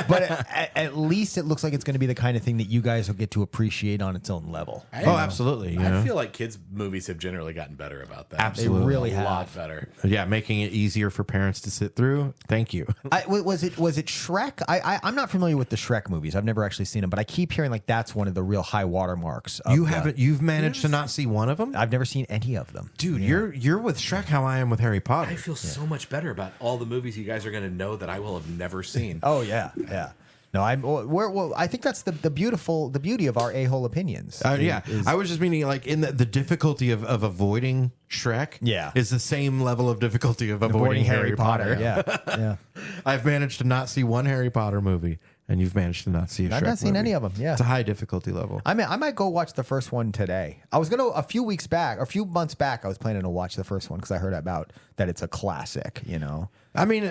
Speaker 2: But at least it looks like it's going to be the kind of thing that you guys will get to appreciate on its own level.
Speaker 1: Oh, absolutely. You
Speaker 3: I
Speaker 1: know?
Speaker 3: feel like kids' movies have generally gotten better about that.
Speaker 1: Absolutely.
Speaker 2: They really
Speaker 3: a
Speaker 2: have.
Speaker 3: lot better.
Speaker 1: Yeah, making it easier for parents to sit through. Thank you.
Speaker 2: Was it Shrek? I'm not familiar with the Shrek movies. I've never actually seen them, but I keep hearing like that's one of the real high watermarks.
Speaker 1: You've managed to not see one of them?
Speaker 2: I've never seen any of them.
Speaker 1: Dude, you're with Shrek how I am with Harry Potter.
Speaker 3: I feel so much better about all the movies you guys are going to know that I will have never seen.
Speaker 2: Oh yeah, yeah. No, I think that's the beauty of our a-hole opinions.
Speaker 1: Yeah, I was just meaning like in the difficulty of avoiding Shrek.
Speaker 2: Yeah.
Speaker 1: is the same level of difficulty of avoiding Harry Potter.
Speaker 2: Yeah, yeah.
Speaker 1: I've managed to not see one Harry Potter movie, and you've managed to not see a Shrek
Speaker 2: I've not seen
Speaker 1: movie.
Speaker 2: any of them. Yeah,
Speaker 1: It's a high difficulty level.
Speaker 2: I might go watch the first one today. I was gonna a few months back. I was planning to watch the first one because I heard about that it's a classic. You know.
Speaker 1: I mean,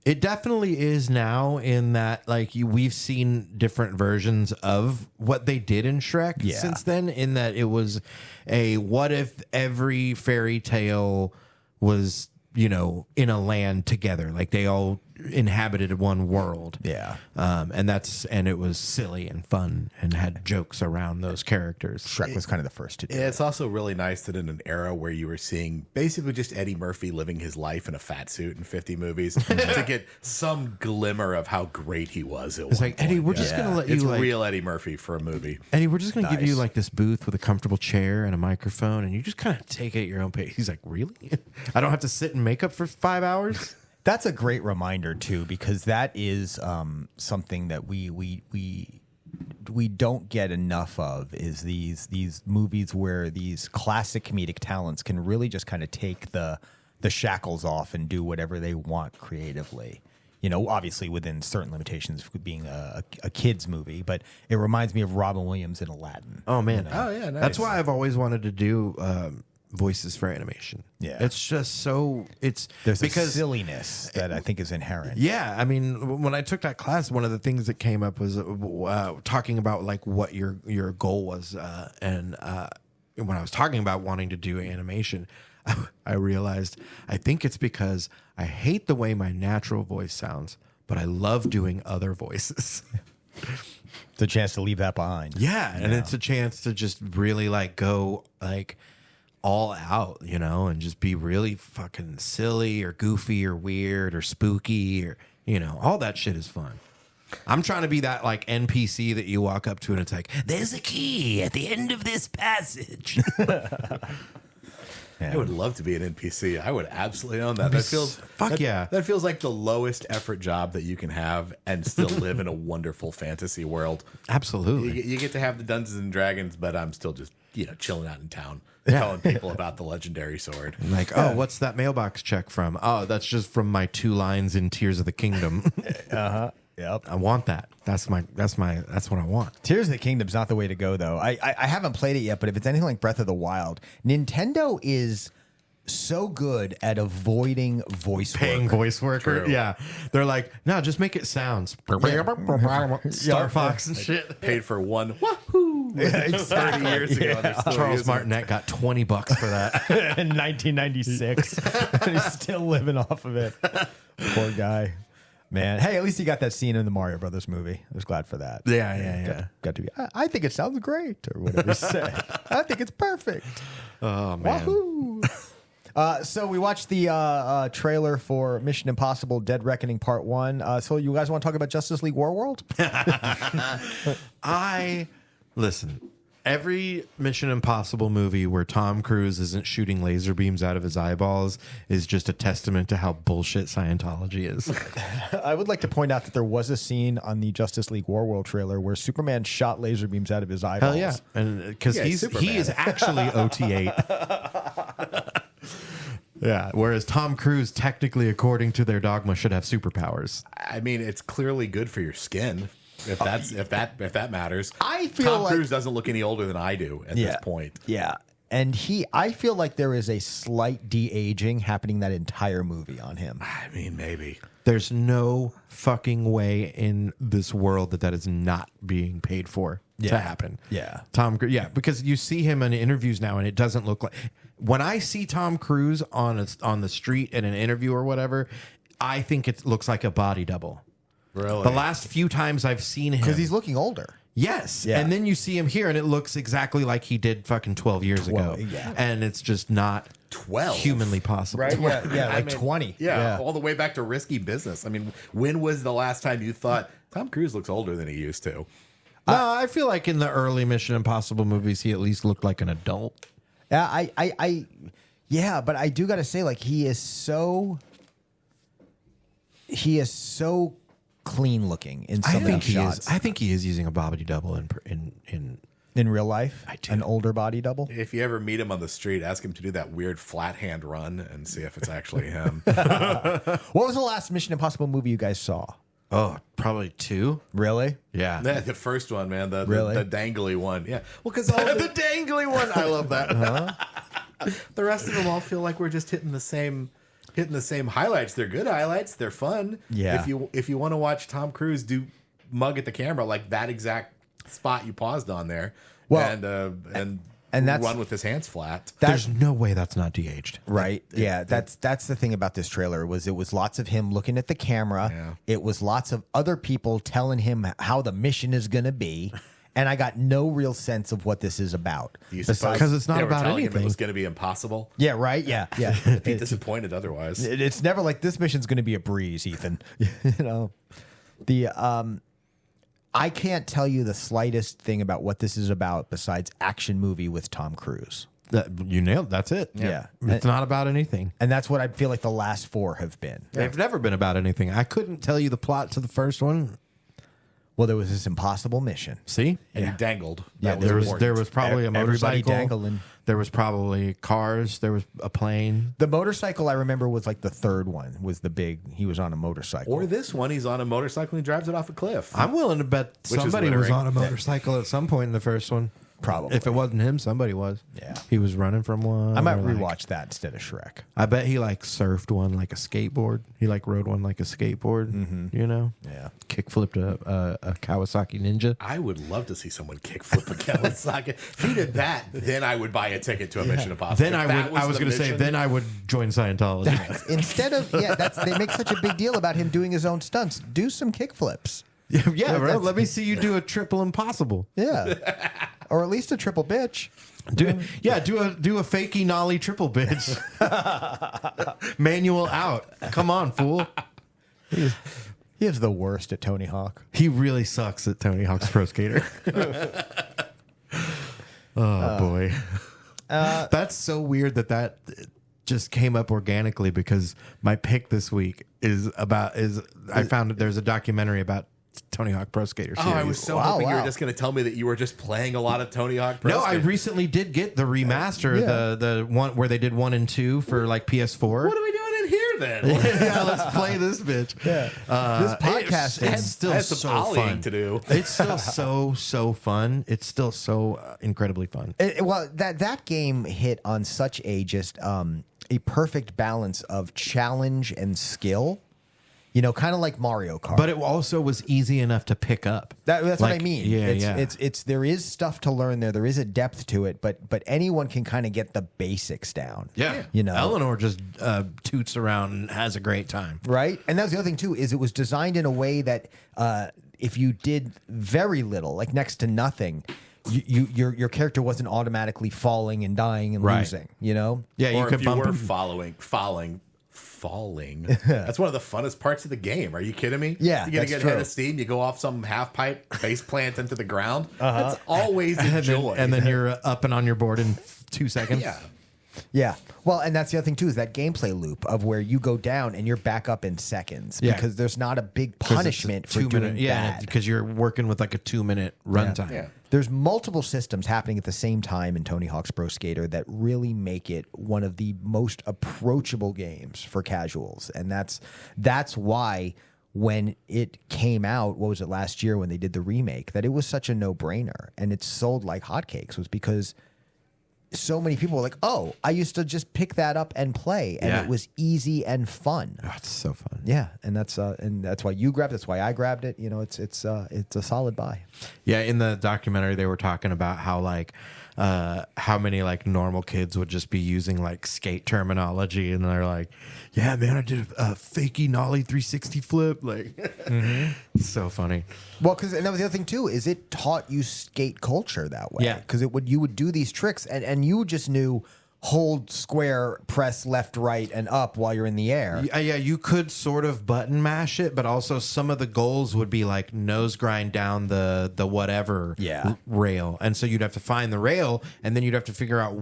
Speaker 1: it definitely is now in that like we've seen different versions of what they did in Shrek since then, in that it was a what if every fairy tale was, you know, in a land together, like they all inhabited one world.
Speaker 2: Yeah.
Speaker 1: And it was silly and fun and had jokes around those characters.
Speaker 2: Shrek was kind of the first to do.
Speaker 3: Yeah, it's also really nice that in an era where you were seeing basically just Eddie Murphy living his life in a fat suit in 50 movies to get some glimmer of how great he was.
Speaker 1: It's like, Eddie, we're just gonna let you
Speaker 3: It's
Speaker 1: like
Speaker 3: real Eddie Murphy for a movie.
Speaker 1: Eddie, we're just gonna give you
Speaker 2: Nice.
Speaker 1: like this booth with a comfortable chair and a microphone, and you just kind of take it at your own pace. He's like, really? I don't have to sit in makeup for 5 hours?
Speaker 2: That's a great reminder too, because that is something that we don't get enough of, is these movies where these classic comedic talents can really just kind of take the the shackles off and do whatever they want creatively. You know, obviously within certain limitations, being a kids movie, but it reminds me of Robin Williams in Aladdin.
Speaker 1: Oh man,
Speaker 3: Oh, yeah, nice.
Speaker 1: That's why I've always wanted to do voices for animation.
Speaker 2: Yeah.
Speaker 1: It's just so
Speaker 2: There's
Speaker 1: because
Speaker 2: a silliness that I think is inherent.
Speaker 1: yeah, I mean, when I took that class, one of the things that came up was talking about like what your goal was, and when I was talking about wanting to do animation, I realized I think it's because I hate the way my natural voice sounds, but I love doing other voices.
Speaker 2: It's a chance to leave that behind.
Speaker 1: Yeah, and it's a chance to just really like go like all out, you know, and just be really fucking silly or goofy or weird or spooky or, you know, all that shit is fun. I'm trying to be that like NPC that you walk up to and it's like, there's a key at the end of this passage.
Speaker 3: I would love to be an NPC. I would absolutely own that. That feels
Speaker 1: yeah.
Speaker 3: That feels like the lowest effort job that you can have and still live in a wonderful fantasy world.
Speaker 1: Absolutely.
Speaker 3: You get to have the Dungeons and Dragons, but I'm still just chilling out in town, telling people about the legendary sword.
Speaker 1: Like, oh, what's that mailbox check from? Oh, that's just from my 2 lines in Tears of the Kingdom.
Speaker 2: Yep.
Speaker 1: I want that. That's what I want.
Speaker 2: Tears of the Kingdom's not the way to go, though. I haven't played it yet, but if it's anything like Breath of the Wild, Nintendo is so good at avoiding voice work.
Speaker 1: Voice worker.
Speaker 3: True.
Speaker 1: Yeah. They're like, no, just make it sounds. Star Fox and shit.
Speaker 3: Paid for one wahoo 30 years ago. And they're still
Speaker 1: Charles
Speaker 3: using it.
Speaker 1: Martinet got $20 for that.
Speaker 2: In 1996. And he's still living off of it. Poor guy. Man, hey, at least he got that scene in the Mario Brothers movie. I was glad for that.
Speaker 1: Yeah.
Speaker 2: Got to be. I think it sounds great, or whatever he said. I think it's perfect.
Speaker 1: Oh man.
Speaker 2: Wahoo! So we watched the trailer for Mission Impossible: Dead Reckoning Part 1. So you guys want to talk about Justice League WarWorld?
Speaker 1: Listen. Every Mission Impossible movie where Tom Cruise isn't shooting laser beams out of his eyeballs is just a testament to how bullshit Scientology is.
Speaker 2: I would like to point out that there was a scene on the Justice League WarWorld trailer where Superman shot laser beams out of his eyeballs.
Speaker 1: Hell yeah. And because he is actually OT8. Yeah. Whereas Tom Cruise, technically, according to their dogma, should have superpowers.
Speaker 3: I mean, it's clearly good for your skin. If that matters.
Speaker 2: I feel
Speaker 3: Tom
Speaker 2: like
Speaker 3: Cruise doesn't look any older than I do at this point.
Speaker 2: Yeah. And I feel like there is a slight de-aging happening that entire movie on him.
Speaker 3: I mean, maybe.
Speaker 1: There's no fucking way in this world that is not being paid for to happen.
Speaker 2: Yeah.
Speaker 1: Tom Cruise, because you see him in interviews now and it doesn't look like... When I see Tom Cruise on the street in an interview or whatever, I think it looks like a body double.
Speaker 3: Really?
Speaker 1: The last few times I've seen him...
Speaker 2: Because he's looking older.
Speaker 1: Yes.
Speaker 2: Yeah.
Speaker 1: And then you see him here and it looks exactly like he did fucking 12 years ago.
Speaker 2: Yeah.
Speaker 1: And it's just not
Speaker 3: 12?
Speaker 1: humanly possible.
Speaker 2: Right? Yeah,
Speaker 3: I
Speaker 2: like
Speaker 3: mean,
Speaker 2: 20.
Speaker 3: Yeah, all the way back to Risky Business. I mean, when was the last time you thought Tom Cruise looks older than he used to?
Speaker 1: No, I feel like in the early Mission Impossible movies, he at least looked like an adult.
Speaker 2: Yeah, but I do got to say, like, he is so clean looking in some of the shots.
Speaker 1: I think he is using a body double in
Speaker 2: In real life?
Speaker 1: I do.
Speaker 2: An older body double?
Speaker 3: If you ever meet him on the street, ask him to do that weird flat hand run and see if it's actually him.
Speaker 2: What was the last Mission Impossible movie you guys saw?
Speaker 1: Oh, probably 2.
Speaker 2: Really?
Speaker 1: Yeah.
Speaker 3: The first one, man, the dangly one. Yeah. Well, because
Speaker 1: The dangly one. I love that.
Speaker 3: the rest of them all feel like we're just hitting the same highlights. They're good highlights. They're fun.
Speaker 2: Yeah.
Speaker 3: If you want to watch Tom Cruise do mug at the camera like that exact spot you paused on there, and
Speaker 2: that's,
Speaker 3: run with his hands flat.
Speaker 1: There's no way that's not de-aged.
Speaker 2: Right. Yeah. That's the thing about this trailer it was lots of him looking at the camera.
Speaker 3: Yeah.
Speaker 2: It was lots of other people telling him how the mission is going to be. And I got no real sense of what this is about.
Speaker 1: Because it's not about anything.
Speaker 3: It was going to be impossible.
Speaker 2: Yeah, right? Yeah.
Speaker 3: Be disappointed otherwise.
Speaker 2: It's never like this mission's going to be a breeze, Ethan. I can't tell you the slightest thing about what this is about besides action movie with Tom Cruise.
Speaker 1: You nailed. That's it.
Speaker 2: Yeah.
Speaker 1: It's not about anything.
Speaker 2: And that's what I feel like the last 4 have been.
Speaker 1: They've never been about anything. I couldn't tell you the plot to the first one.
Speaker 2: Well, there was this impossible mission.
Speaker 1: See?
Speaker 3: And he dangled.
Speaker 2: Yeah,
Speaker 3: That
Speaker 1: There was
Speaker 3: important.
Speaker 1: probably a
Speaker 2: Everybody
Speaker 1: motorcycle.
Speaker 2: dangling.
Speaker 1: There was probably cars. There was a plane.
Speaker 2: The motorcycle I remember was like the third one. Was the big? He was on a motorcycle.
Speaker 3: Or this one, he's on a motorcycle and he drives it off a cliff.
Speaker 1: I'm willing to bet
Speaker 3: Which is
Speaker 1: somebody was
Speaker 3: littering.
Speaker 1: on a motorcycle at some point in the first one.
Speaker 2: Probably.
Speaker 1: If it wasn't him, somebody was.
Speaker 2: Yeah.
Speaker 1: He was running from one.
Speaker 2: I might
Speaker 1: or, like,
Speaker 2: rewatch that instead of Shrek.
Speaker 1: I bet he like surfed one like a skateboard. He like rode one like a skateboard. You know?
Speaker 2: Yeah.
Speaker 1: Kick flipped a Kawasaki Ninja.
Speaker 3: I would love to see someone kickflip a Kawasaki. If he did that, then I would buy a ticket to a Mission Impossible.
Speaker 1: Then
Speaker 3: If that
Speaker 1: I was
Speaker 3: the
Speaker 1: going to say,
Speaker 3: mission-
Speaker 1: then I would join Scientology.
Speaker 2: Instead of they make such a big deal about him doing his own stunts. Do some kickflips.
Speaker 1: yeah, bro. Let me see you do a triple impossible.
Speaker 2: Yeah. Or at least a triple bitch.
Speaker 1: Do a fakey nollie triple bitch. Manual out. Come on, fool.
Speaker 2: He is the worst at Tony Hawk.
Speaker 1: He really sucks at Tony Hawk's Pro Skater. Oh boy. That's so weird that just came up organically because my pick this week is I found that there's a documentary about Tony Hawk Pro Skater series.
Speaker 3: Oh, I was so hoping you were just going to tell me that you were just playing a lot of Tony Hawk Pro
Speaker 1: No, I
Speaker 3: Skater.
Speaker 1: recently did get the remaster,
Speaker 2: Yeah.
Speaker 1: the one where they did 1 and 2 for like PS4.
Speaker 3: What are we doing in here then?
Speaker 1: Yeah, let's play this bitch.
Speaker 2: Yeah. This podcast
Speaker 1: it's
Speaker 2: is
Speaker 1: still
Speaker 3: I had some
Speaker 1: so
Speaker 3: ollieing
Speaker 1: fun
Speaker 3: to do.
Speaker 1: It's still so fun. It's still so incredibly fun.
Speaker 2: well, that game hit on such a just a perfect balance of challenge and skill. You know, kind of like Mario Kart.
Speaker 1: But it also was easy enough to pick up.
Speaker 2: That's what I
Speaker 1: Like,
Speaker 2: mean.
Speaker 1: Yeah,
Speaker 2: It's there is stuff to learn there. There is a depth to it, but anyone can kind of get the basics down.
Speaker 1: Yeah.
Speaker 2: You know.
Speaker 1: Eleanor just toots around and has a great time.
Speaker 2: Right? And that's the other thing too, is it was designed in a way that if you did very little, like next to nothing, your character wasn't automatically falling and dying and
Speaker 1: Right.
Speaker 2: losing, you know?
Speaker 1: Yeah,
Speaker 3: Or
Speaker 1: you could
Speaker 3: if you
Speaker 1: bump
Speaker 3: were
Speaker 1: him.
Speaker 3: falling. That's one of the funnest parts of the game. Are you kidding me?
Speaker 2: Yeah,
Speaker 3: you get
Speaker 2: that's
Speaker 3: a good
Speaker 2: true.
Speaker 3: head of steam. You go off some half pipe, face plant into the ground. That's always a joy.
Speaker 1: And then you're up and on your board in 2 seconds.
Speaker 3: yeah.
Speaker 2: Yeah. Well, and that's the other thing too, is that gameplay loop of where you go down and you're back up in seconds
Speaker 1: Yeah.
Speaker 2: because there's not a big
Speaker 1: 'Cause it's a
Speaker 2: punishment for doing bad.
Speaker 1: because you're working with like a 2-minute runtime.
Speaker 3: Yeah.
Speaker 2: There's multiple systems happening at the same time in Tony Hawk's Pro Skater that really make it one of the most approachable games for casuals. And that's why when it came out, what was it, last year when they did the remake, that it was such a no-brainer and it sold like hotcakes, was because so many people were like, "Oh, I used to just pick that up and play, and
Speaker 1: Yeah.
Speaker 2: it was easy and fun."
Speaker 1: Oh, it's so fun.
Speaker 2: Yeah, and that's why you grabbed it. That's why I grabbed it. You know, it's a solid buy.
Speaker 1: Yeah, in the documentary they were talking about how like how many like normal kids would just be using like skate terminology, and they're like, "Yeah, man, I did a fakey nollie 360 flip." Like, it's so funny.
Speaker 2: Well, and that was the other thing too, is it taught you skate culture that way.
Speaker 1: Yeah.
Speaker 2: Because you would do these tricks and you just knew hold square, press left, right, and up while you're in the air.
Speaker 1: Yeah, you could sort of button mash it, but also some of the goals would be like nose grind down the whatever
Speaker 2: Yeah.
Speaker 1: rail, and so you'd have to find the rail, and then you'd have to figure out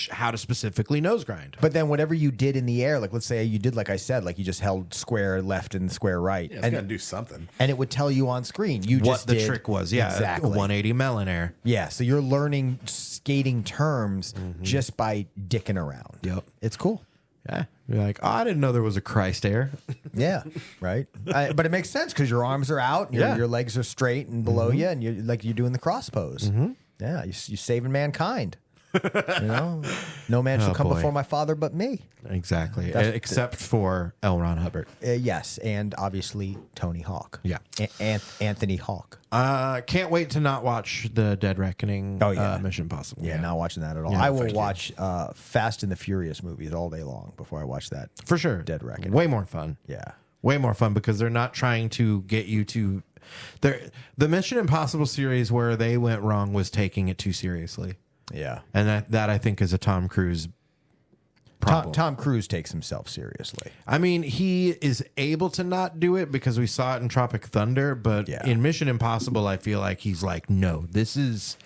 Speaker 1: how to specifically nose grind.
Speaker 2: But then whatever you did in the air, like let's say you did like I said, like you just held square left and square right,
Speaker 3: Yeah, it's got to do something.
Speaker 2: and it would tell you on screen. You
Speaker 1: What
Speaker 2: just
Speaker 1: the
Speaker 2: did
Speaker 1: trick was, yeah,
Speaker 2: exactly.
Speaker 1: 180 melon air.
Speaker 2: Yeah, so you're learning skating terms just by dicking around.
Speaker 1: Yep.
Speaker 2: It's cool.
Speaker 1: Yeah, you're like, oh, I didn't know there was a Christ air.
Speaker 2: Yeah, right. But it makes sense because your arms are out, and
Speaker 1: Yeah.
Speaker 2: your legs are straight and below you, and you're doing the cross pose. Yeah, you're saving mankind. You know, no man shall come
Speaker 1: boy.
Speaker 2: before my Father but me.
Speaker 1: Exactly, except for L. Ron Hubbard.
Speaker 2: Yes, and obviously Tony Hawk.
Speaker 1: Yeah.
Speaker 2: Anthony Hawk.
Speaker 1: Can't wait to not watch the Dead Reckoning.
Speaker 2: Oh, yeah.
Speaker 1: Mission Impossible.
Speaker 2: Yeah, not watching that at all.
Speaker 1: Yeah,
Speaker 2: I will
Speaker 1: thank you.
Speaker 2: watch Fast and the Furious movies all day long before I watch that.
Speaker 1: for sure.
Speaker 2: Dead Reckoning.
Speaker 1: Way more fun.
Speaker 2: Yeah.
Speaker 1: Way more fun because they're not trying to get you to. The Mission Impossible series where they went wrong was taking it too seriously,
Speaker 2: Yeah.
Speaker 1: and that I think is a Tom Cruise problem.
Speaker 2: Tom Cruise takes himself seriously.
Speaker 1: I mean, he is able to not do it because we saw it in Tropic Thunder, but
Speaker 2: Yeah.
Speaker 1: in Mission Impossible, I feel like he's like, no, this is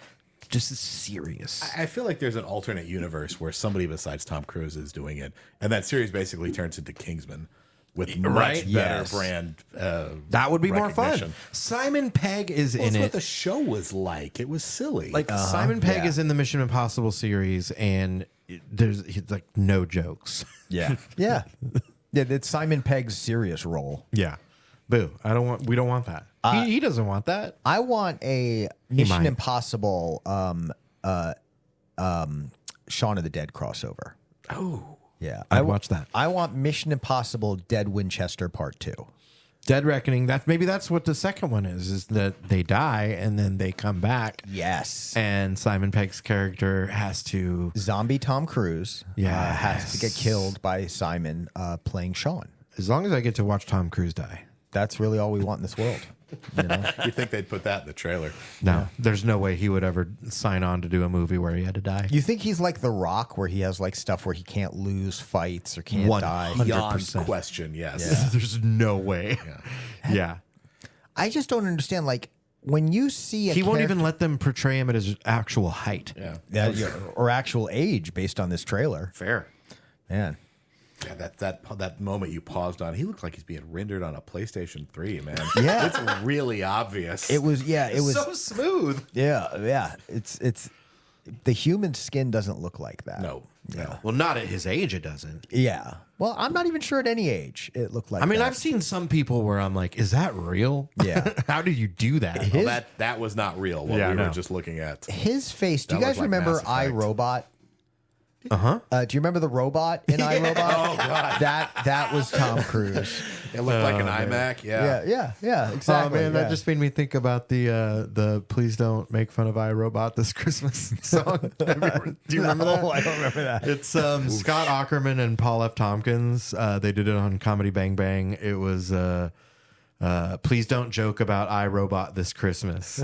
Speaker 1: serious.
Speaker 3: I feel like there's an alternate universe where somebody besides Tom Cruise is doing it, and that series basically turns into Kingsman, with
Speaker 1: Right?
Speaker 3: much better
Speaker 2: Yes.
Speaker 3: brand.
Speaker 1: That would be more fun.
Speaker 3: recognition.
Speaker 1: Simon Pegg is
Speaker 3: Well,
Speaker 1: in
Speaker 3: that's what
Speaker 1: it.
Speaker 3: the show was like. It was silly.
Speaker 1: Like Simon Pegg
Speaker 2: yeah.
Speaker 1: is in the Mission Impossible series, and he's like no jokes.
Speaker 2: Yeah. Yeah. It's Simon Pegg's serious role.
Speaker 1: Yeah, boo. We don't want that. He doesn't want that.
Speaker 2: I want a Mission
Speaker 1: might.
Speaker 2: Impossible Shaun of the Dead crossover.
Speaker 3: oh,
Speaker 2: Yeah.
Speaker 1: I'd watch that.
Speaker 2: I want Mission Impossible Dead Winchester Part 2.
Speaker 1: Dead Reckoning. That's what the second one is that they die and then they come back.
Speaker 2: Yes.
Speaker 1: And Simon Pegg's character has to.
Speaker 2: Zombie Tom Cruise has to get killed by Simon playing Sean.
Speaker 1: As long as I get to watch Tom Cruise die.
Speaker 2: That's really all we want in this world. You know?
Speaker 3: you think they'd put that in the trailer?
Speaker 1: No, there's no way he would ever sign on to do a movie where he had to die.
Speaker 2: You think he's like The Rock, where he has like stuff where he can't lose fights or can't die?
Speaker 1: 100%.
Speaker 3: Question, yes.
Speaker 1: There's no way. Yeah.
Speaker 2: I just don't understand. Like when you see
Speaker 1: He won't even let them portray him at his actual height.
Speaker 3: Yeah.
Speaker 2: or actual age based on this trailer.
Speaker 1: Fair.
Speaker 2: Man.
Speaker 3: Yeah, that moment you paused on, he looks like he's being rendered on a PlayStation 3, man.
Speaker 2: Yeah.
Speaker 3: It's really obvious.
Speaker 2: It was
Speaker 1: So smooth.
Speaker 2: yeah. It's the human skin doesn't look like that.
Speaker 3: No.
Speaker 1: Well, not at his age, it doesn't.
Speaker 2: Yeah. Well, I'm not even sure at any age it looked like
Speaker 1: I mean,
Speaker 2: that.
Speaker 1: I've seen some people where I'm like, is that real?
Speaker 2: Yeah.
Speaker 1: How do you do that?
Speaker 3: Well, that was not real. What
Speaker 1: Yeah,
Speaker 3: we
Speaker 1: I
Speaker 3: were
Speaker 1: know.
Speaker 3: just looking at.
Speaker 2: His face. Do you
Speaker 3: That
Speaker 2: guys
Speaker 3: looked like
Speaker 2: remember
Speaker 3: Mass Effect.
Speaker 2: iRobot?
Speaker 1: Uh-huh.
Speaker 2: Do you remember the robot in iRobot? Oh God, that was Tom Cruise.
Speaker 3: It looked like an iMac. Yeah.
Speaker 2: Yeah, exactly.
Speaker 1: Oh man,
Speaker 2: yeah.
Speaker 1: that just made me think about the "Please Don't Make Fun of iRobot This Christmas" song. Do you remember that?
Speaker 2: Oh, I don't remember that.
Speaker 1: It's Scott Aukerman and Paul F. Tompkins. They did it on Comedy Bang Bang. It was "Please Don't Joke About iRobot This Christmas,"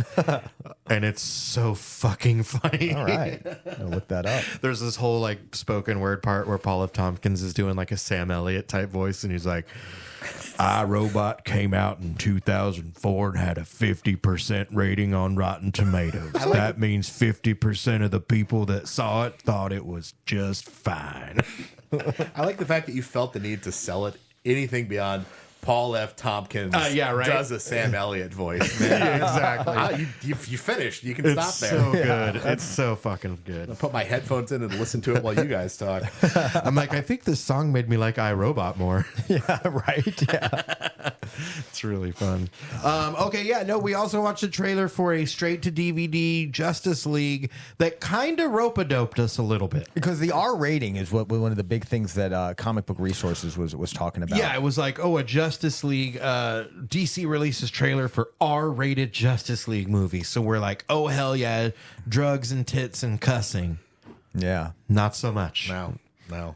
Speaker 1: and it's so fucking funny.
Speaker 2: All right, I'll look that up.
Speaker 1: There's this whole like spoken word part where Paul F. Tompkins is doing like a Sam Elliott type voice, and he's like, "iRobot came out in 2004 and had a 50% rating on Rotten Tomatoes. That means 50% of the people that saw it thought it was just fine."
Speaker 3: I like the fact that you felt the need to sell it anything beyond Paul F. Tompkins
Speaker 1: yeah, right.
Speaker 3: does a Sam Elliott voice. Man.
Speaker 1: Exactly.
Speaker 3: You finished. You can
Speaker 1: It's
Speaker 3: stop there.
Speaker 1: so good. It's so fucking good.
Speaker 3: I'll put my headphones in and listen to it while you guys talk.
Speaker 1: I'm like, I think this song made me like iRobot more.
Speaker 2: Yeah, right. Yeah.
Speaker 1: It's really fun. Okay, yeah, no, we also watched a trailer for a straight to DVD Justice League that kind of rope-a-doped us a little bit.
Speaker 2: Because the R rating is what one of the big things that Comic Book Resources was talking about.
Speaker 1: Yeah, it was like, oh, a Justice League, DC releases trailer for R-rated Justice League movie. So we're like, oh, hell yeah, drugs and tits and cussing.
Speaker 2: Yeah.
Speaker 1: Not so much.
Speaker 3: No.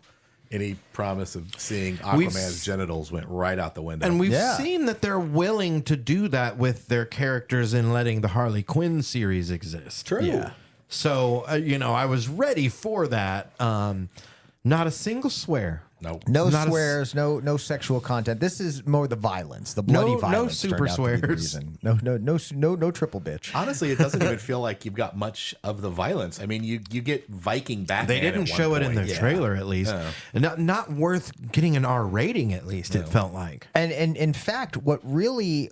Speaker 3: Any promise of seeing
Speaker 1: We've
Speaker 3: Aquaman's genitals went right out the window.
Speaker 1: And we've
Speaker 2: Yeah.
Speaker 1: seen that they're willing to do that with their characters in letting the Harley Quinn series exist.
Speaker 3: True.
Speaker 2: Yeah.
Speaker 1: So, I was ready for that. Not a single swear.
Speaker 3: No.
Speaker 2: No
Speaker 1: Not a
Speaker 2: swears, no sexual content. This is more the violence, the bloody
Speaker 1: No
Speaker 2: violence.
Speaker 1: super
Speaker 2: turned out to be the
Speaker 1: swears.
Speaker 2: reason. No triple bitch.
Speaker 3: Honestly, it doesn't even feel like you've got much of the violence. I mean, you get Viking Batman.
Speaker 1: They didn't
Speaker 3: at one
Speaker 1: show it in
Speaker 3: point.
Speaker 1: the trailer, at least. And not worth getting an R rating, at least, it felt like.
Speaker 2: And in fact, what really,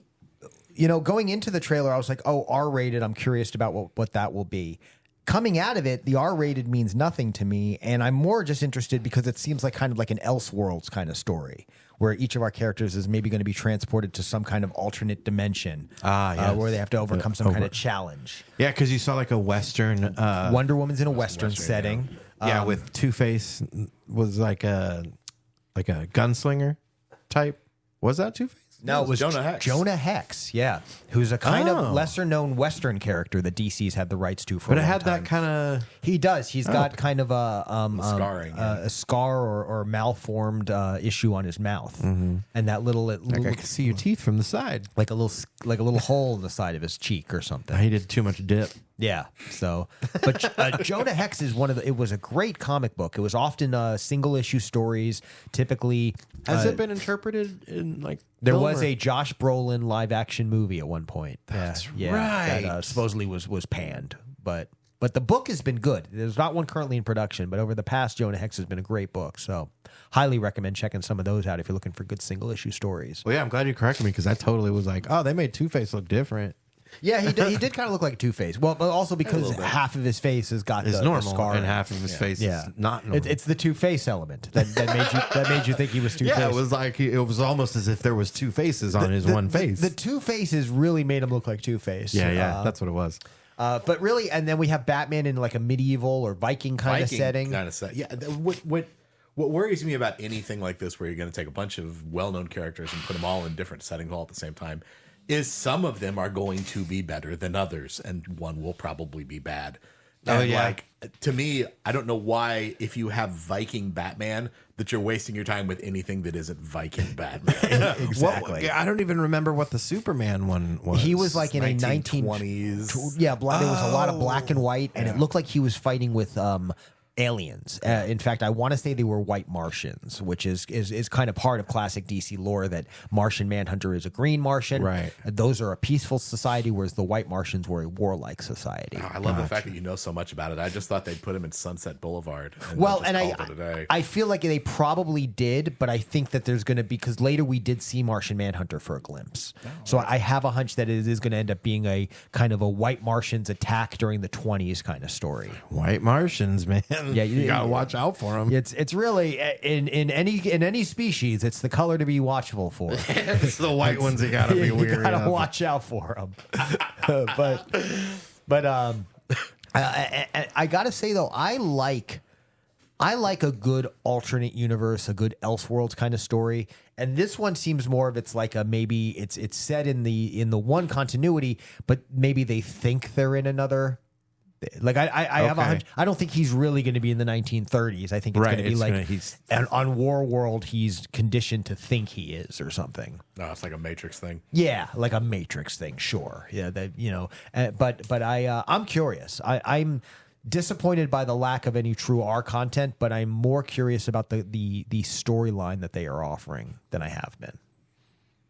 Speaker 2: going into the trailer, I was like, oh, R rated. I'm curious about what that will be. Coming out of it, the R rated means nothing to me, and I'm more just interested because it seems like kind of like an Elseworlds kind of story, where each of our characters is maybe going to be transported to some kind of alternate dimension,
Speaker 1: yes.
Speaker 2: where they have to overcome some kind of challenge.
Speaker 1: Yeah, because you saw like a Western.
Speaker 2: Wonder Woman's in a Western setting.
Speaker 1: Yeah, with Two-Face was like a gunslinger type. Was that Two-Face?
Speaker 2: No, it was
Speaker 3: Jonah Hex.
Speaker 2: Jonah Hex, yeah, who's a kind
Speaker 1: Oh.
Speaker 2: of lesser known Western character that DC's had the rights to for
Speaker 1: But
Speaker 2: a
Speaker 1: it
Speaker 2: long
Speaker 1: had
Speaker 2: time.
Speaker 1: that kind of.
Speaker 2: He does. He's got kind of a
Speaker 3: Scarring, yeah.
Speaker 2: a scar or malformed issue on his mouth, and that little,
Speaker 1: I can see your teeth from the side.
Speaker 2: like a little hole in the side of his cheek or something.
Speaker 1: He did too much dip.
Speaker 2: Yeah. So, but Jonah Hex is it was a great comic book. It was often single issue stories. Typically,
Speaker 1: Has it been interpreted in like?
Speaker 2: there
Speaker 1: film
Speaker 2: was
Speaker 1: or-
Speaker 2: a Josh Brolin live action movie at one point.
Speaker 1: That's
Speaker 2: yeah,
Speaker 1: right.
Speaker 2: That supposedly was panned, but But the book has been good. There's not one currently in production, but over the past, Jonah Hex has been a great book. So highly recommend checking some of those out if you're looking for good single issue stories.
Speaker 1: Well, yeah, I'm glad you corrected me because I totally was like, oh, they made Two-Face look different.
Speaker 2: Yeah, he did kind of look like a Two-Face. Well, but also because half of his face has got
Speaker 1: It's
Speaker 2: the
Speaker 1: normal,
Speaker 2: scar
Speaker 1: and half of his face is not normal.
Speaker 2: It's the Two-Face element that made you think he was Two-Face.
Speaker 1: Yeah, it was like it was almost as if there was two faces on his one face.
Speaker 2: The two faces really made him look like Two-Face.
Speaker 1: Yeah, that's what it was.
Speaker 2: But really, and then we have Batman in like a medieval or Viking kind of setting.
Speaker 3: Yeah. What worries me about anything like this, where you're going to take a bunch of well-known characters and put them all in different settings all at the same time, is some of them are going to be better than others, and one will probably be bad. And like, to me, I don't know why, if you have Viking Batman, that you're wasting your time with anything that isn't Viking Batman.
Speaker 2: Exactly.
Speaker 1: I don't even remember what the Superman one was.
Speaker 2: He was like in
Speaker 3: 1920s.
Speaker 2: Yeah, there was a lot of black and white, and it looked like he was fighting with aliens. In fact, I want to say they were white Martians, which is kind of part of classic DC lore, that Martian Manhunter is a green Martian.
Speaker 1: Right.
Speaker 2: Those are a peaceful society, whereas the white Martians were a warlike society.
Speaker 3: I love the fact that you know so much about it. I just thought they'd put him in Sunset Boulevard.
Speaker 2: I feel like they probably did, but I think that there's going to be, because later we did see Martian Manhunter for a glimpse. So I have a hunch that it is going to end up being a kind of a white Martians attack during the 20s kind of story.
Speaker 1: White Martians, man.
Speaker 2: Yeah,
Speaker 1: you gotta watch out for them.
Speaker 2: It's really in any species, it's the color to be watchful for.
Speaker 1: It's the white ones you gotta be weary.
Speaker 2: You gotta
Speaker 1: of.
Speaker 2: watch out for them. but I gotta say though, I like a good alternate universe, a good Elseworlds kind of story. And this one seems more of maybe it's set in the one continuity, but maybe they think they're in another. Like I have a hunch. I don't think he's really going to be in the 1930s. I think it's going to be and on WarWorld he's conditioned to think he is or something.
Speaker 3: No, it's like a Matrix thing.
Speaker 2: Yeah, like a Matrix thing. Sure. Yeah, but I'm curious. I'm disappointed by the lack of any true R content, but I'm more curious about the storyline that they are offering than I have been.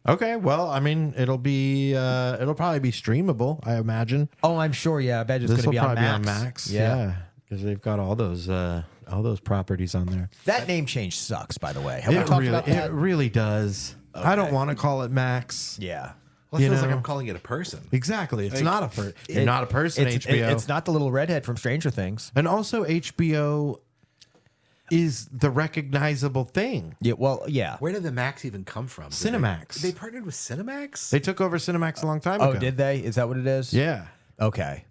Speaker 1: Okay, well, I mean, it'll probably be streamable, I imagine.
Speaker 2: Oh, I'm sure. Yeah, I bet it's going to be on Max.
Speaker 1: Yeah, because they've got all those properties on there.
Speaker 2: That name change sucks, by the way. Have we talked about that?
Speaker 1: It really does. Okay. I don't want to call it Max.
Speaker 2: Yeah.
Speaker 3: Well, it feels like I'm calling it a person.
Speaker 1: Exactly. It's not a person. You're not a person, HBO.
Speaker 2: It's not the little redhead from Stranger Things.
Speaker 1: And also, HBO is the recognizable thing.
Speaker 2: Yeah, well, yeah.
Speaker 3: Where did the Max even come from?
Speaker 1: Cinemax.
Speaker 3: They partnered with Cinemax?
Speaker 1: They took over Cinemax a long time ago.
Speaker 2: Oh, did they? Is that what it is?
Speaker 1: Yeah.
Speaker 2: Okay.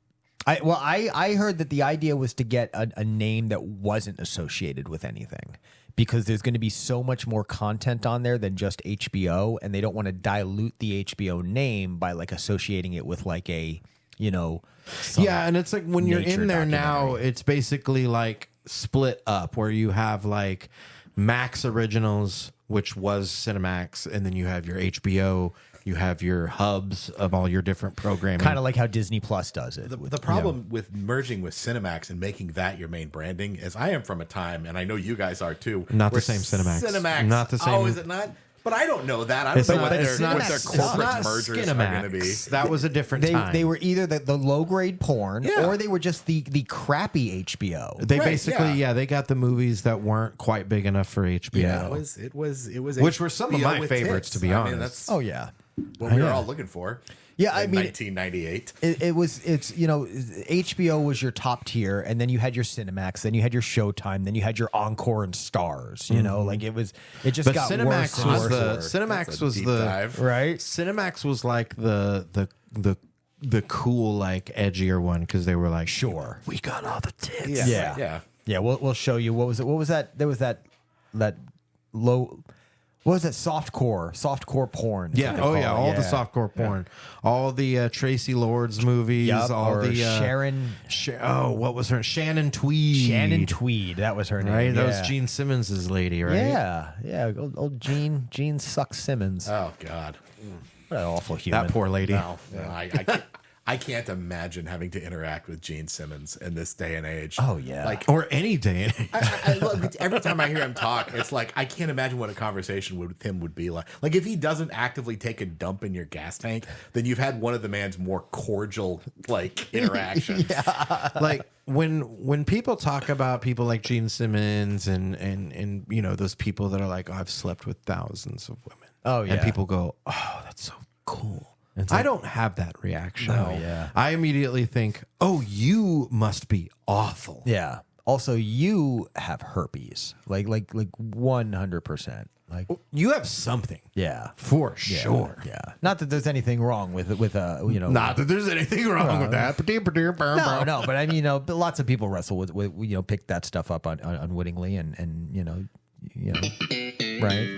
Speaker 2: I heard that the idea was to get a name that wasn't associated with anything, because there's going to be so much more content on there than just HBO, and they don't want to dilute the HBO name by like associating it with like a,
Speaker 1: yeah, and it's like when you're in there now, it's basically like split up, where you have like Max Originals, which was Cinemax, and then you have your HBO, you have your hubs of all your different programming.
Speaker 2: Kind of like how Disney Plus does it.
Speaker 3: The problem with merging with Cinemax and making that your main branding is, I am from a time, and I know you guys are too.
Speaker 1: Not the same Cinemax.
Speaker 3: Cinemax.
Speaker 1: Not the same.
Speaker 3: Oh, is it not? But I don't know that. I don't know what their corporate mergers are going to be.
Speaker 1: That was a different time.
Speaker 2: They were either the low grade porn, or they were just the crappy HBO.
Speaker 1: They basically, they got the movies that weren't quite big enough for HBO.
Speaker 3: Yeah, it was
Speaker 1: which were some of my favorites, to be honest.
Speaker 3: That's
Speaker 2: what
Speaker 3: we were all looking for.
Speaker 2: Yeah, I mean,
Speaker 3: 1998.
Speaker 2: It's HBO was your top tier, and then you had your Cinemax, then you had your Showtime, then you had your Encore and Stars. Like it just got
Speaker 1: Cinemax
Speaker 2: worse.
Speaker 1: Cinemax was the
Speaker 3: dive.
Speaker 2: Right.
Speaker 1: Cinemax was like the cool, like edgier one, because they were like,
Speaker 2: sure,
Speaker 1: we got all the tits.
Speaker 3: Yeah.
Speaker 2: We'll show you. What was that? There was that low. What was that? Softcore porn.
Speaker 1: Yeah. Oh, yeah. All the softcore porn. All the Tracy Lords movies. All the
Speaker 2: Sharon.
Speaker 1: What was her? Shannon Tweed.
Speaker 2: Shannon Tweed. That was her name.
Speaker 1: Right. That was Gene Simmons' lady, right?
Speaker 2: Yeah. Old Gene sucks Simmons.
Speaker 3: Oh God.
Speaker 2: What an awful human.
Speaker 1: That poor lady.
Speaker 3: No, I can't imagine having to interact with Gene Simmons in this day and age.
Speaker 2: Oh, yeah.
Speaker 3: Like,
Speaker 1: Or any day.
Speaker 3: I look, every time I hear him talk, it's like I can't imagine what a conversation with him would be like. Like if he doesn't actively take a dump in your gas tank, then you've had one of the man's more cordial like interactions.
Speaker 1: Like when people talk about people like Gene Simmons and you know those people that are like, oh, I've slept with thousands of women.
Speaker 2: Oh, yeah.
Speaker 1: And people go, oh, that's so cool. I don't have that reaction.
Speaker 2: Oh, yeah.
Speaker 1: I immediately think, oh, you must be awful.
Speaker 2: Yeah. Also, you have herpes. Like 100%. Like,
Speaker 1: You have something.
Speaker 2: yeah.
Speaker 1: For sure.
Speaker 2: Yeah. Not that there's anything wrong with you know.
Speaker 1: Not that there's anything wrong with that.
Speaker 2: No, but I mean, you know, lots of people wrestle with you know, pick that stuff up unwittingly and you know, right?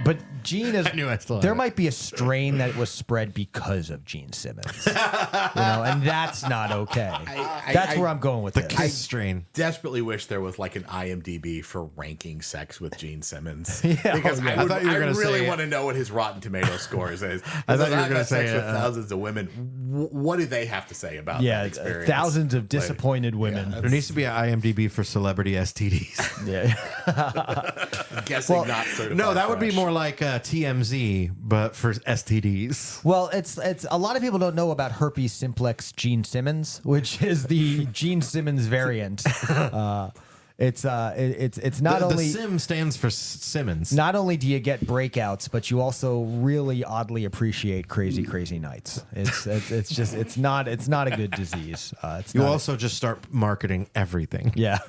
Speaker 2: But Gene is.
Speaker 1: I knew I still had
Speaker 2: there
Speaker 1: it.
Speaker 2: might be a strain that was spread because of Gene Simmons, you know, and that's not okay. That's where I'm going with
Speaker 1: The
Speaker 2: this.
Speaker 1: kiss strain.
Speaker 3: Desperately wish there was like an IMDb for ranking sex with Gene Simmons.
Speaker 2: Yeah,
Speaker 3: Because
Speaker 2: oh, yeah.
Speaker 3: I
Speaker 1: thought you were gonna
Speaker 3: really
Speaker 1: say-
Speaker 3: want to know what his Rotten Tomato scores is.
Speaker 1: I thought you were
Speaker 3: I've
Speaker 1: gonna
Speaker 3: had sex
Speaker 1: say,
Speaker 3: with thousands of women. What do they have to say about that experience?
Speaker 2: thousands of disappointed women.
Speaker 1: There needs to be an IMDb for celebrity STDs.
Speaker 2: Yeah.
Speaker 3: I'm guessing not certified.
Speaker 1: No, that would be
Speaker 3: fresh.
Speaker 1: more like TMZ, but for STDs.
Speaker 2: Well, it's a lot of people don't know about herpes simplex Gene Simmons, which is the Gene Simmons variant. It's not
Speaker 1: The
Speaker 2: only
Speaker 1: Sim stands for Simmons.
Speaker 2: not only do you get breakouts, but you also really oddly appreciate crazy nights. It's not a good disease. It's
Speaker 1: You
Speaker 2: not
Speaker 1: also just start marketing everything.
Speaker 2: yeah.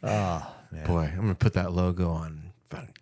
Speaker 1: Boy, I'm gonna put that logo on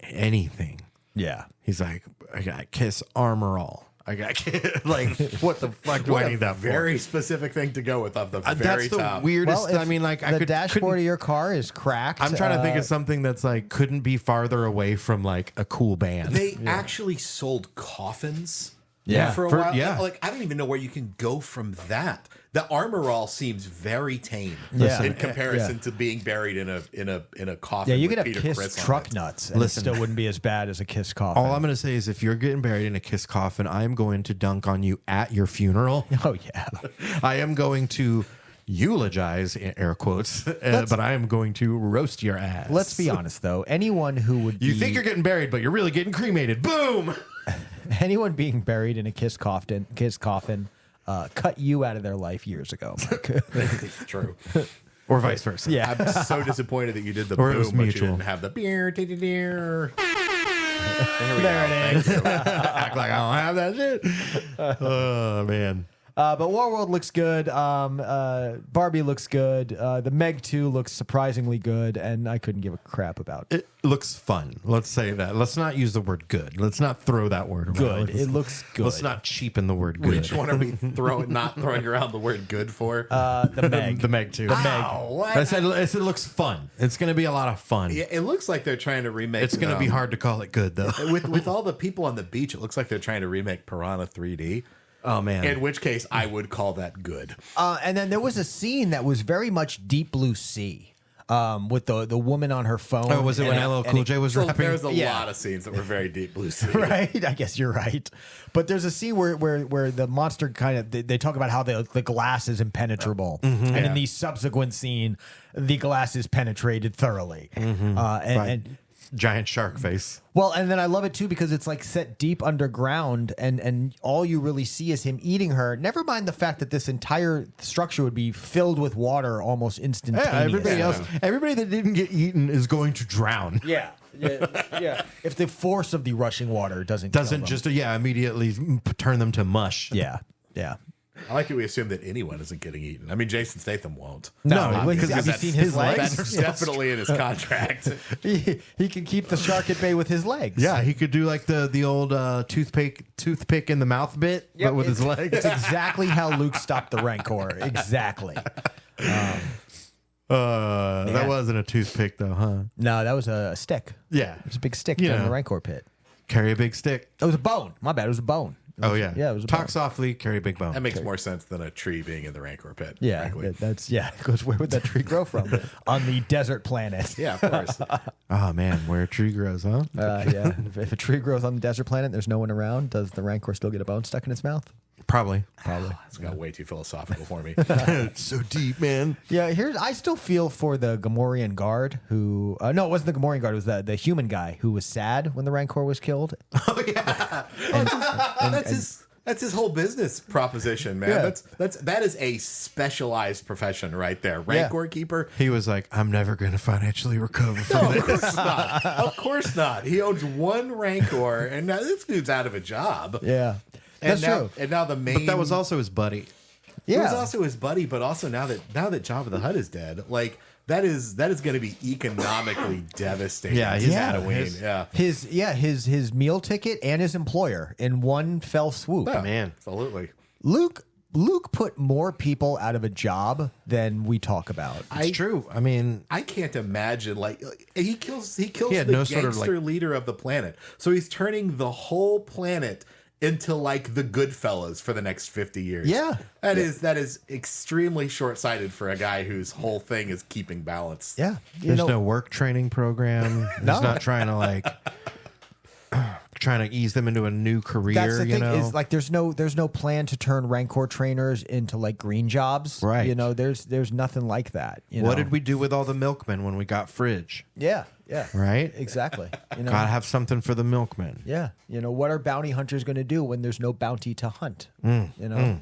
Speaker 1: anything.
Speaker 2: Yeah.
Speaker 1: He's like, I got Kiss Armor All. I got like, what the fuck do
Speaker 3: What
Speaker 1: I
Speaker 3: a
Speaker 1: need that
Speaker 3: very specific thing to go with off the
Speaker 1: for?
Speaker 3: very
Speaker 1: That's the
Speaker 3: top.
Speaker 1: weirdest.
Speaker 2: Well, if
Speaker 1: I mean, like, I
Speaker 2: the
Speaker 1: could
Speaker 2: dashboard
Speaker 1: couldn't-
Speaker 2: of your car is cracked.
Speaker 1: I'm trying to think of something that's like couldn't be farther away from like a cool band.
Speaker 3: They actually sold coffins.
Speaker 2: Yeah.
Speaker 3: For a
Speaker 1: For-
Speaker 3: while.
Speaker 1: yeah.
Speaker 3: Like I don't even know where you can go from that. The armor all seems very tame
Speaker 2: Yeah.
Speaker 3: in comparison
Speaker 2: Yeah.
Speaker 3: to being buried in a coffin.
Speaker 2: Yeah, you
Speaker 3: with
Speaker 2: could have
Speaker 3: Peter
Speaker 2: Kiss
Speaker 3: Criss on
Speaker 2: truck
Speaker 3: it.
Speaker 2: nuts, and
Speaker 1: Listen.
Speaker 2: it still wouldn't be as bad as a Kiss coffin.
Speaker 1: All I'm going to say is if you're getting buried in a Kiss coffin, I am going to dunk on you at your funeral.
Speaker 2: Oh yeah.
Speaker 1: I am going to eulogize, in air quotes, but I am going to roast your ass.
Speaker 2: Let's be honest though. Anyone who would
Speaker 1: You
Speaker 2: be,
Speaker 1: think you're getting buried, but you're really getting cremated. Boom!
Speaker 2: anyone being buried in a Kiss coffin cut you out of their life years ago, Mike.
Speaker 3: It's true.
Speaker 1: Or vice versa.
Speaker 2: Yeah.
Speaker 3: I'm so disappointed that you did the
Speaker 1: Or it
Speaker 3: boom,
Speaker 1: was
Speaker 3: but you
Speaker 1: mutual.
Speaker 3: didn't have the beer. There we
Speaker 2: There
Speaker 3: go.
Speaker 2: it is.
Speaker 3: Thank you.
Speaker 1: Act like I don't have that shit. Oh, man.
Speaker 2: But WarWorld looks good. Barbie looks good. The Meg 2 looks surprisingly good, and I couldn't give a crap about it.
Speaker 1: It looks fun. Let's say that. Let's not use the word good. Let's not throw that word around.
Speaker 2: Good. It looks good.
Speaker 1: Let's not cheapen the word good.
Speaker 3: Which one are we not throwing around the word good for?
Speaker 2: The Meg.
Speaker 1: The Meg too.
Speaker 3: What?
Speaker 1: I said it looks fun. It's going to be a lot of fun.
Speaker 3: Yeah, it looks like they're trying to remake.
Speaker 1: It's going to be hard to call it good though.
Speaker 3: with all the people on the beach. It looks like they're trying to remake Piranha 3D.
Speaker 1: Oh man.
Speaker 3: In which case, I would call that good.
Speaker 2: And then there was a scene that was very much Deep Blue Sea. With the woman on her phone.
Speaker 1: Oh, was it when LL Cool J was
Speaker 3: So
Speaker 1: rapping?
Speaker 3: there's a
Speaker 2: Yeah.
Speaker 3: lot of scenes that were very Deep Blue Sea.
Speaker 2: Right, I guess you're right, but there's a scene where the monster kind of they talk about how the glass is impenetrable, and in the subsequent scene, the glass is penetrated thoroughly, and
Speaker 1: Giant shark face.
Speaker 2: well, and then I love it too because it's like set deep underground, and all you really see is him eating her. Never mind the fact that this entire structure would be filled with water almost instantaneously.
Speaker 1: Yeah, everybody that didn't get eaten is going to drown.
Speaker 2: Yeah. If the force of the rushing water doesn't kill them.
Speaker 1: Just immediately turn them to mush.
Speaker 2: Yeah.
Speaker 3: I like that we assume that anyone isn't getting eaten. I mean, Jason Statham won't.
Speaker 2: No,
Speaker 1: because
Speaker 2: have you
Speaker 1: that's
Speaker 2: seen his
Speaker 1: his
Speaker 2: legs?
Speaker 3: That's definitely in his contract.
Speaker 2: He can keep the shark at bay with his legs.
Speaker 1: Yeah, he could do like the old toothpick in the mouth bit, but with his legs.
Speaker 2: It's exactly how Luke stopped the Rancor. Exactly.
Speaker 1: That wasn't a toothpick though, huh?
Speaker 2: No, that was a stick.
Speaker 1: Yeah.
Speaker 2: It was a big stick
Speaker 1: You
Speaker 2: in
Speaker 1: know.
Speaker 2: the Rancor pit.
Speaker 1: Carry a big stick.
Speaker 2: It was a bone. My bad. It was a bone.
Speaker 1: Oh yeah.
Speaker 2: Yeah, it was a
Speaker 1: Talk
Speaker 2: bone.
Speaker 1: softly, carry a big bone.
Speaker 3: That makes more sense than a tree being in the Rancor pit.
Speaker 2: Yeah,
Speaker 3: frankly.
Speaker 2: because where would that tree grow from? On the desert planet.
Speaker 3: Yeah, of course.
Speaker 1: Oh man, where a tree grows, huh?
Speaker 2: Yeah. If a tree grows on the desert planet, there's no one around. Does the Rancor still get a bone stuck in its mouth?
Speaker 1: Probably.
Speaker 3: It's got way too philosophical for me.
Speaker 1: It's so deep, man.
Speaker 2: Yeah, I still feel for the Gamorrean guard who. No, it wasn't the Gamorrean guard. It was the human guy who was sad when the Rancor was killed.
Speaker 3: Oh yeah, that's his whole business proposition, man.
Speaker 2: Yeah.
Speaker 3: That is a specialized profession right there. Rancor keeper.
Speaker 1: He was like, I'm never going to financially recover from
Speaker 3: Of
Speaker 1: this.
Speaker 3: course not. Of course not. He owns one Rancor, and now this dude's out of a job.
Speaker 2: Yeah,
Speaker 3: And
Speaker 2: that's
Speaker 3: now,
Speaker 2: true.
Speaker 3: And now the main.
Speaker 1: But that was also his buddy.
Speaker 3: It was
Speaker 2: Yeah.
Speaker 3: also his buddy, but also now that Jabba the Hutt is dead, like that is going to be economically devastating.
Speaker 1: Yeah,
Speaker 3: to
Speaker 1: he's-
Speaker 3: Tatooine.
Speaker 2: His meal ticket and his employer in one fell swoop.
Speaker 3: Yeah,
Speaker 1: Man.
Speaker 3: absolutely.
Speaker 2: Luke put more people out of a job than we talk about.
Speaker 1: It's true. I mean,
Speaker 3: I can't imagine like he kills
Speaker 1: He had
Speaker 3: the
Speaker 1: no
Speaker 3: gangster
Speaker 1: sort of, like-
Speaker 3: leader of the planet. So he's turning the whole planet into like the Goodfellas for the next 50 years.
Speaker 2: Yeah.
Speaker 3: That is extremely short-sighted for a guy whose whole thing is keeping balance.
Speaker 2: Yeah,
Speaker 1: there's no work training program. He's
Speaker 2: No.
Speaker 1: not trying to like trying to ease them into a new career.
Speaker 2: That's the
Speaker 1: you
Speaker 2: thing
Speaker 1: know,
Speaker 2: is like there's no plan to turn Rancor trainers into like green jobs.
Speaker 1: Right.
Speaker 2: You know, there's nothing like that. You
Speaker 1: what
Speaker 2: know?
Speaker 1: did we do with all the milkmen when we got fridge?
Speaker 2: Yeah. Yeah.
Speaker 1: Right.
Speaker 2: Exactly. You know.
Speaker 1: Gotta have something for the milkmen.
Speaker 2: Yeah. You know, what are bounty hunters going to do when there's no bounty to hunt? You know,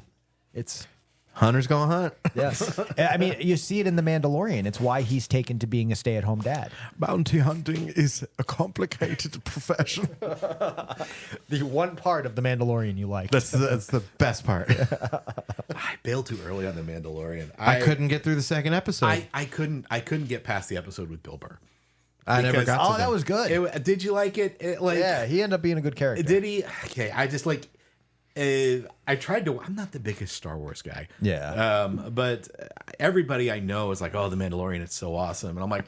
Speaker 2: it's.
Speaker 1: Hunters gonna hunt.
Speaker 2: Yes. I mean, you see it in The Mandalorian. It's why he's taken to being a stay-at-home dad.
Speaker 1: Bounty hunting is a complicated profession.
Speaker 2: The one part of The Mandalorian you like.
Speaker 1: That's the best part.
Speaker 3: I bailed too early on the Mandalorian.
Speaker 1: I couldn't get through the second episode.
Speaker 3: I couldn't get past the episode with Bill Burr.
Speaker 1: I never
Speaker 3: because-
Speaker 1: got to
Speaker 2: Oh, that was good.
Speaker 3: Did you like it? Like,
Speaker 2: Yeah, he ended up being a good character.
Speaker 3: did he? Okay, I just like. I tried to. I'm not the biggest Star Wars guy.
Speaker 2: Yeah.
Speaker 3: But everybody I know is like, "Oh, The Mandalorian, it's so awesome," and I'm like,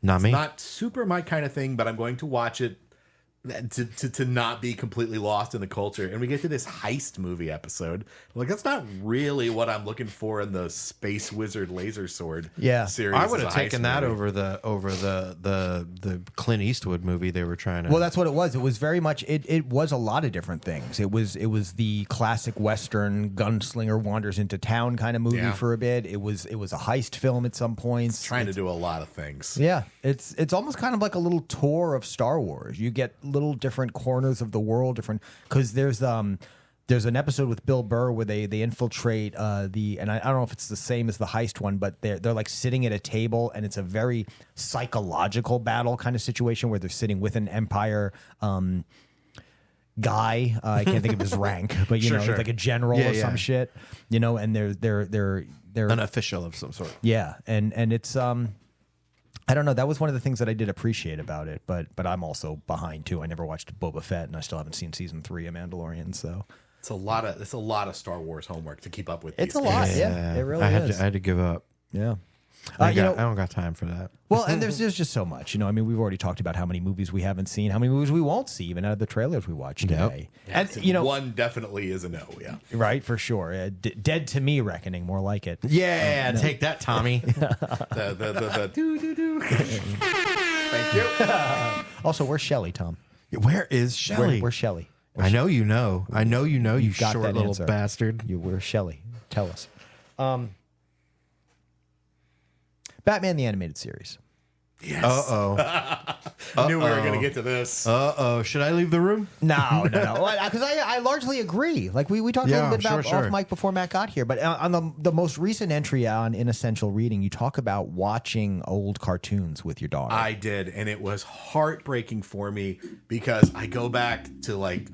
Speaker 1: Not me.
Speaker 3: not super my kind of thing, but I'm going to watch it to not be completely lost in the culture. And we get to this heist movie episode. I'm like, that's not really what I'm looking for in the Space Wizard Laser Sword
Speaker 2: Yeah.
Speaker 3: series.
Speaker 1: I would
Speaker 3: as
Speaker 1: have
Speaker 3: a heist
Speaker 1: taken that
Speaker 3: movie.
Speaker 1: over the Clint Eastwood movie they were trying to.
Speaker 2: Well, that's what it was. It was very much. It was a lot of different things. It was the classic Western gunslinger wanders into town kind of movie
Speaker 3: Yeah.
Speaker 2: for a bit. It was a heist film at some points.
Speaker 3: Trying to do a lot of things.
Speaker 2: Yeah, it's almost kind of like a little tour of Star Wars. You get little different corners of the world, different because there's an episode with Bill Burr where they infiltrate and I don't know if it's the same as the heist one, but they're like sitting at a table and it's a very psychological battle kind of situation where they're sitting with an Empire guy. I can't think of his rank, but you know,
Speaker 1: Sure.
Speaker 2: like a general
Speaker 1: Yeah,
Speaker 2: or some
Speaker 1: yeah.
Speaker 2: shit. You know, and they're
Speaker 1: an official of some sort.
Speaker 2: yeah, and it's I don't know. That was one of the things that I did appreciate about it, but I'm also behind too. I never watched Boba Fett, and I still haven't seen season 3 of Mandalorian. So
Speaker 3: It's a lot of Star Wars homework to keep up with.
Speaker 2: it's
Speaker 3: these
Speaker 2: a lot.
Speaker 3: days.
Speaker 2: Yeah, it really
Speaker 1: I
Speaker 2: is.
Speaker 1: had to give up.
Speaker 2: Yeah.
Speaker 1: I
Speaker 2: You know,
Speaker 1: don't got time for that.
Speaker 2: well, and there's just so much. You know, I mean, we've already talked about how many movies we haven't seen, how many movies we won't see, even out of the trailers we watched today.
Speaker 3: And
Speaker 2: And you know,
Speaker 3: one definitely is a no. Yeah.
Speaker 2: right for sure. Dead to Me Reckoning, more like it.
Speaker 1: Yeah, take that, Tommy.
Speaker 3: The do do do. Thank you.
Speaker 2: Also, where's Shelley, Tom?
Speaker 1: Where is Shelley?
Speaker 2: Where's Shelley?
Speaker 1: I know you know. I know you know. You
Speaker 2: got
Speaker 1: short
Speaker 2: that
Speaker 1: little
Speaker 2: answer.
Speaker 1: bastard.
Speaker 2: Where's Shelley? Tell us. Batman the Animated Series.
Speaker 3: Yes.
Speaker 1: Uh
Speaker 3: Knew we were going to get to this.
Speaker 1: oh. Should I leave the room?
Speaker 2: No, because I largely agree. Like we talked a
Speaker 1: Yeah,
Speaker 2: little bit about
Speaker 1: sure.
Speaker 2: off mic before Matt got here, but on the most recent entry on Inessential Reading, you talk about watching old cartoons with your daughter.
Speaker 3: I did, and it was heartbreaking for me because I go back to like,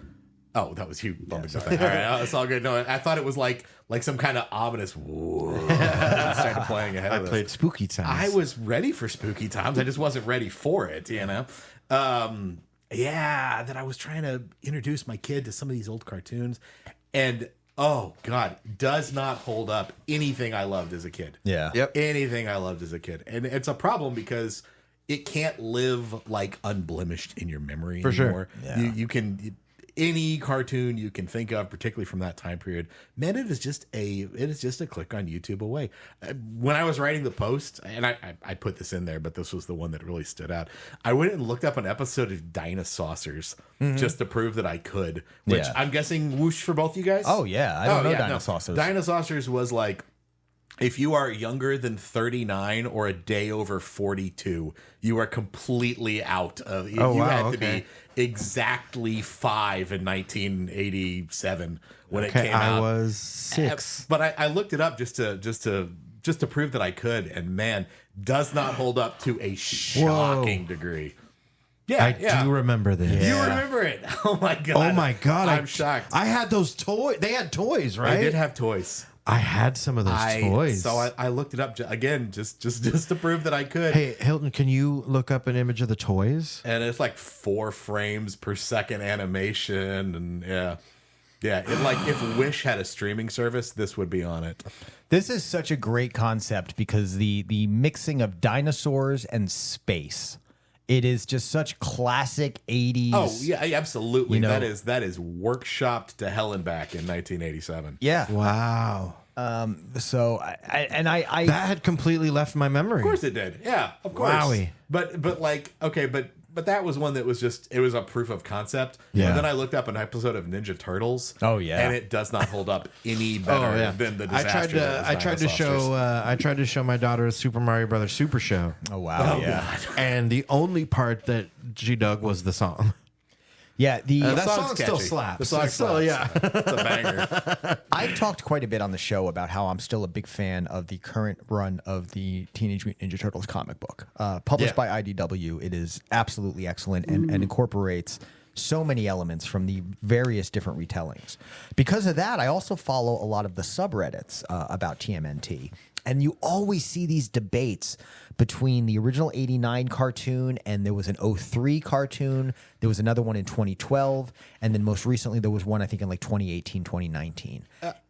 Speaker 3: oh, that was you bumping the thing. All right, it's all good. No, I thought it was like some kind of ominous. Whoa, I started playing ahead
Speaker 1: I
Speaker 3: of this.
Speaker 1: played Spooky Times.
Speaker 3: I was ready for spooky times. I just wasn't ready for it, you know? Yeah, that I was trying to introduce my kid to some of these old cartoons. And, oh, God, does not hold up anything I loved as a kid.
Speaker 2: yeah.
Speaker 1: Yep.
Speaker 3: Anything I loved as a kid. And it's a problem because it can't live, like, unblemished in your memory
Speaker 1: For sure.
Speaker 3: anymore.
Speaker 2: Yeah.
Speaker 3: You can... any cartoon you can think of, particularly from that time period, man, it is just a click on YouTube away. When I was writing the post, and I put this in there, but this was the one that really stood out. I went and looked up an episode of Dinosaucers just to prove that I could, which I'm guessing whoosh for both you guys.
Speaker 2: Oh yeah, I don't know Dinosaucers.
Speaker 3: No. Dinosaucers was like, if you are younger than 39 or a day over 42, you are completely out of. You had to be exactly 5 in 1987 when it came out.
Speaker 1: I was 6,
Speaker 3: but I looked it up just to prove that I could, and man, does not hold up to a shocking degree. Yeah,
Speaker 1: I do remember this.
Speaker 3: You remember it? Oh my god!
Speaker 1: Oh my god!
Speaker 3: I'm shocked.
Speaker 1: I had those toys. They had toys, right?
Speaker 3: I did have toys.
Speaker 1: I had some of those toys.
Speaker 3: So I looked it up again just to prove that I could.
Speaker 1: Hey, Hilton, can you look up an image of the toys?
Speaker 3: And it's like 4 frames per second animation, and yeah. It, like if Wish had a streaming service, this would be on it.
Speaker 2: This is such a great concept because the mixing of dinosaurs and space. It is just such classic 80s.
Speaker 3: Oh, yeah, absolutely. That is workshopped to hell and back in 1987.
Speaker 2: Yeah.
Speaker 1: Wow.
Speaker 2: So I
Speaker 1: that had completely left my memory.
Speaker 3: Of course it did. Yeah, of course.
Speaker 1: Wowie.
Speaker 3: But like, okay, but that was one that was just, it was a proof of concept.
Speaker 1: Yeah.
Speaker 3: And then I looked up an episode of Ninja Turtles.
Speaker 2: Oh, yeah.
Speaker 3: And it does not hold up any better than the disaster
Speaker 1: I tried to show my daughter a Super Mario Brothers Super Show.
Speaker 2: Oh wow.
Speaker 3: God.
Speaker 1: And the only part that she dug was the song.
Speaker 2: Yeah,
Speaker 1: that song
Speaker 3: catchy.
Speaker 1: still slaps.
Speaker 3: The song
Speaker 1: Still,
Speaker 3: slaps.
Speaker 1: yeah.
Speaker 3: It's a banger.
Speaker 2: I've talked quite a bit on the show about how I'm still a big fan of the current run of the Teenage Mutant Ninja Turtles comic book. Published by IDW, it is absolutely excellent and incorporates so many elements from the various different retellings. Because of that, I also follow a lot of the subreddits about TMNT. And you always see these debates between the original 89 cartoon and there was an 03 cartoon. There was another one in 2012. And then most recently, there was one, I think, in like 2018, 2019.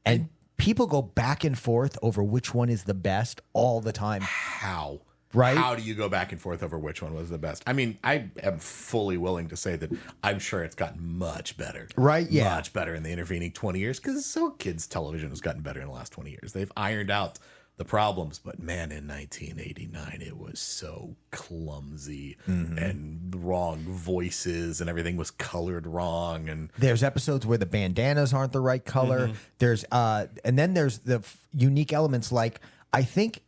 Speaker 2: And people go back and forth over which one is the best all the time.
Speaker 3: How?
Speaker 2: Right?
Speaker 3: How do you go back and forth over which one was the best? I mean, I am fully willing to say that I'm sure it's gotten much better.
Speaker 2: Right, yeah.
Speaker 3: Much better in the intervening 20 years because so kids' television has gotten better in the last 20 years. They've ironed out the problems, but man, in 1989 it was so clumsy and wrong voices and everything was colored wrong, and
Speaker 2: there's episodes where the bandanas aren't the right color. There's and then there's the unique elements, like I think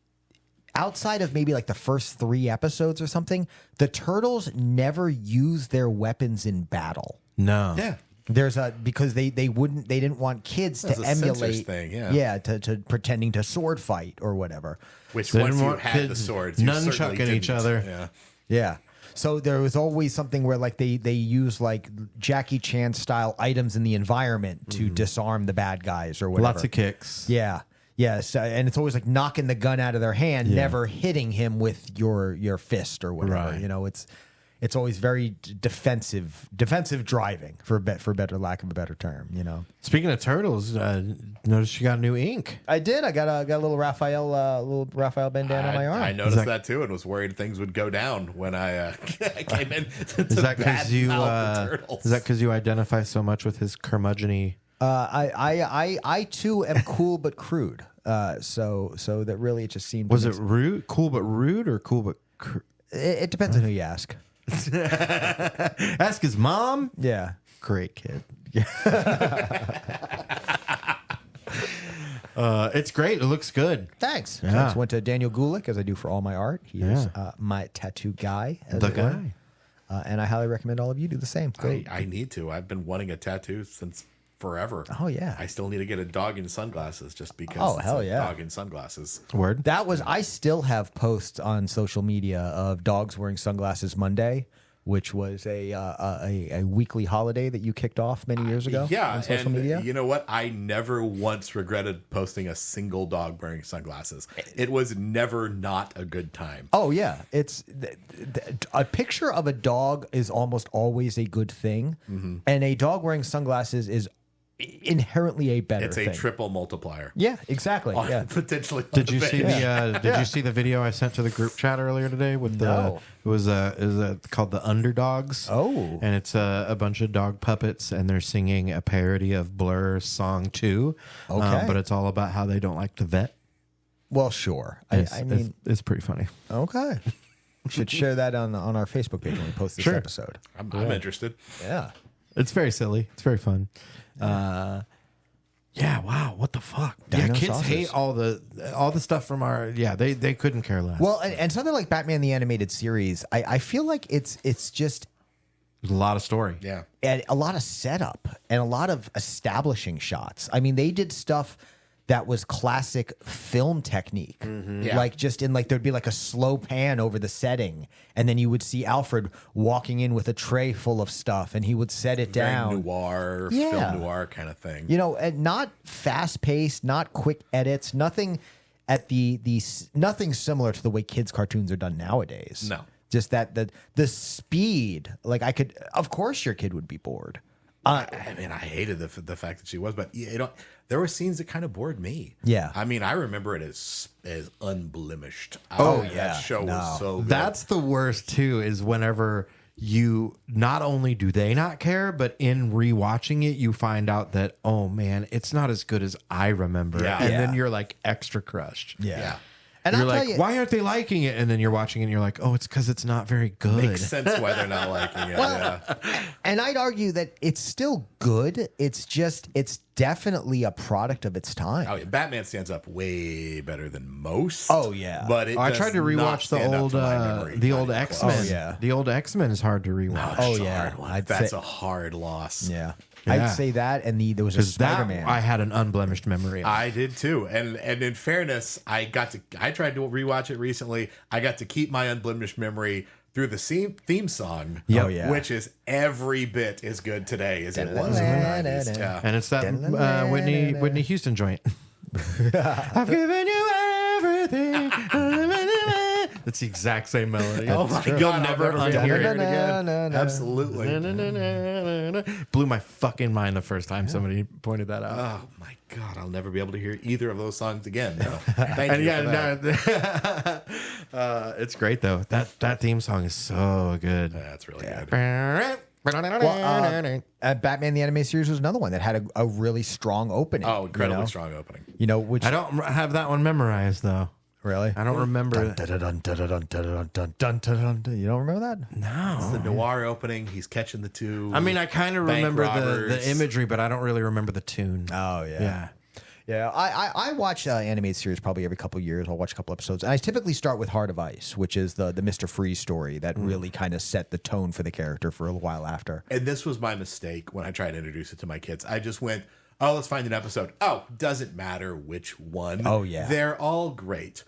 Speaker 2: outside of maybe like the first 3 episodes or something, the turtles never use their weapons in battle.
Speaker 1: No.
Speaker 3: yeah.
Speaker 2: There's because they didn't want kids
Speaker 3: That's
Speaker 2: to
Speaker 3: a censors
Speaker 2: emulate
Speaker 3: thing, yeah.
Speaker 2: to pretending to sword fight or whatever.
Speaker 3: Which
Speaker 1: So
Speaker 3: once
Speaker 1: they
Speaker 3: you
Speaker 1: want
Speaker 3: had the
Speaker 1: kids
Speaker 3: swords, you certainly
Speaker 1: nunchucking each
Speaker 3: didn't.
Speaker 1: other.
Speaker 2: Yeah. So there was always something where like they use like Jackie Chan style items in the environment to disarm the bad guys or whatever.
Speaker 1: Lots of kicks.
Speaker 2: Yeah. Yes, and it's always like knocking the gun out of their hand, never hitting him with your fist or whatever.
Speaker 1: Right.
Speaker 2: You know, it's always very defensive driving for better lack of a better term. You know.
Speaker 1: Speaking of turtles, noticed you got new ink.
Speaker 2: I did. I got a little Raphael bandana on my arm.
Speaker 3: I noticed that too, and was worried things would go down when I came in.
Speaker 1: Is that because you?
Speaker 3: the turtles.
Speaker 1: Is that because you identify so much with his curmudgeon-y?
Speaker 2: I too am cool but crude. So that really it just seemed.
Speaker 1: Was it rude, cool but rude, or cool but?
Speaker 2: It depends on who you ask.
Speaker 1: Ask his mom.
Speaker 2: Yeah.
Speaker 1: Great kid. It's great. It looks good.
Speaker 2: Thanks.
Speaker 1: Yeah.
Speaker 2: Thanks. Went to Daniel Gulick, as I do for all my art. He is my tattoo guy.
Speaker 1: The guy.
Speaker 2: And I highly recommend all of you do the same. Great.
Speaker 3: I need to. I've been wanting a tattoo since forever.
Speaker 2: Oh, yeah.
Speaker 3: I still need to get a dog in sunglasses just because
Speaker 2: Oh,
Speaker 3: it's
Speaker 2: hell
Speaker 3: a
Speaker 2: yeah.
Speaker 3: dog in sunglasses.
Speaker 1: Word.
Speaker 2: I still have posts on social media of dogs wearing sunglasses Monday, which was a weekly holiday that you kicked off many years ago on social media.
Speaker 3: You know what? I never once regretted posting a single dog wearing sunglasses. It was never not a good time.
Speaker 2: Oh yeah, it's a picture of a dog is almost always a good thing, and a dog wearing sunglasses is inherently a better
Speaker 3: It's a
Speaker 2: thing.
Speaker 3: triple multiplier.
Speaker 2: Yeah, exactly. Yeah.
Speaker 3: Potentially.
Speaker 1: Did you see Did you see the video I sent to the group chat earlier today with
Speaker 2: No.
Speaker 1: it was called The Underdogs.
Speaker 2: Oh.
Speaker 1: And it's a bunch of dog puppets and they're singing a parody of Blur's song 2.
Speaker 2: Okay.
Speaker 1: But it's all about how they don't like the vet.
Speaker 2: Well, sure.
Speaker 1: I mean, it's pretty funny.
Speaker 2: Okay. We should share that on our Facebook page when we post this episode.
Speaker 3: I'm interested.
Speaker 2: Yeah.
Speaker 1: It's very silly. It's very fun. Yeah, wow, what the fuck? Yeah, kids
Speaker 2: Dinosaucers.
Speaker 1: hate all the stuff from our they couldn't care less.
Speaker 2: Well, and something like Batman the Animated Series, I feel like it's just
Speaker 1: There's a lot of story.
Speaker 3: Yeah.
Speaker 2: and a lot of setup and a lot of establishing shots. I mean, they did stuff that was classic film technique.
Speaker 3: Yeah.
Speaker 2: Like just in like there'd be like a slow pan over the setting, and then you would see Alfred walking in with a tray full of stuff, and he would set it
Speaker 3: Very
Speaker 2: down.
Speaker 3: noir,
Speaker 2: Yeah.
Speaker 3: film noir kind of thing.
Speaker 2: You know, and not fast paced, not quick edits, nothing at nothing similar to the way kids' cartoons are done nowadays.
Speaker 3: No.
Speaker 2: Just that the speed. Like of course your kid would be bored.
Speaker 3: I mean, I hated the fact that she was, but there were scenes that kind of bored me.
Speaker 2: Yeah.
Speaker 3: I mean, I remember it as unblemished.
Speaker 2: yeah.
Speaker 3: That show was so good.
Speaker 1: That's the worst too, is whenever you not only do they not care, but in rewatching it, you find out that, oh man, it's not as good as I remember.
Speaker 3: Yeah.
Speaker 1: And
Speaker 2: Yeah.
Speaker 1: then you're like extra crushed.
Speaker 3: Yeah.
Speaker 2: And
Speaker 1: You're
Speaker 2: I'll
Speaker 1: like,
Speaker 2: tell you,
Speaker 1: why aren't they liking it? And then you're watching it and you're like, oh, it's because it's not very good.
Speaker 3: Makes sense why they're not liking it. Yeah.
Speaker 2: and I'd argue that it's still good. It's definitely a product of its time.
Speaker 3: Oh, yeah. Batman stands up way better than most.
Speaker 2: Oh, yeah.
Speaker 3: But
Speaker 1: I
Speaker 3: does
Speaker 1: tried to
Speaker 3: not
Speaker 1: rewatch the
Speaker 3: stand up
Speaker 1: old
Speaker 3: to my memory.
Speaker 1: the
Speaker 3: Not
Speaker 1: old
Speaker 3: even
Speaker 1: X-Men.
Speaker 3: close.
Speaker 2: Oh, yeah.
Speaker 1: The old X-Men is hard to rewatch.
Speaker 3: That's a
Speaker 2: yeah.
Speaker 3: hard one.
Speaker 2: I'd
Speaker 3: That's
Speaker 2: say-
Speaker 3: a hard loss.
Speaker 2: Yeah.
Speaker 1: Yeah.
Speaker 2: I'd say that, and there was a
Speaker 1: Because that
Speaker 2: Spider-Man.
Speaker 1: I had an unblemished memory of.
Speaker 3: I did too, and in fairness, I tried to rewatch it recently. I got to keep my unblemished memory through the theme song,
Speaker 2: Yep. Oh, yeah.
Speaker 3: which is every bit as good today as it was in the 90s. Yeah.
Speaker 1: And it's that Whitney Houston joint. I've given you everything. It's the exact same melody.
Speaker 3: Oh my
Speaker 1: You'll
Speaker 3: God,
Speaker 1: never
Speaker 3: I'll never be able to
Speaker 1: unhear
Speaker 3: hear
Speaker 1: it.
Speaker 3: it again.
Speaker 2: Na-na-na-na-na.
Speaker 3: Absolutely.
Speaker 1: Blew my fucking mind the first time somebody pointed that out.
Speaker 3: Oh my God, I'll never be able to hear either of those songs again. No. Thank
Speaker 1: And
Speaker 3: you
Speaker 1: yeah,
Speaker 3: for that.
Speaker 1: no, it's great though. That theme song is so good.
Speaker 3: That's really good.
Speaker 2: Well, Batman the Animated Series was another one that had a really strong opening.
Speaker 3: Oh, incredibly
Speaker 2: you know?
Speaker 3: strong opening.
Speaker 2: You know, which
Speaker 1: I don't have that one memorized though.
Speaker 2: really.
Speaker 1: I don't remember.
Speaker 2: Dun, dun, dun, dun, dun, dun, dun, dun, dun, dun. You don't remember that?
Speaker 1: No.
Speaker 3: The noir opening, he's catching the two.
Speaker 1: I mean, I kind of
Speaker 3: bank
Speaker 1: remember
Speaker 3: robbers.
Speaker 1: the imagery, but I don't really remember the tune.
Speaker 2: Oh
Speaker 1: Yeah.
Speaker 2: Yeah, I watch animated series probably every couple of years. I'll watch a couple episodes, and I typically start with Heart of Ice, which is the Mr. Freeze story that really kind of set the tone for the character for a while after.
Speaker 3: And this was my mistake when I tried to introduce it to my kids. I just went, oh, let's find an episode. Oh, doesn't matter which one.
Speaker 2: Oh, yeah.
Speaker 3: They're all great.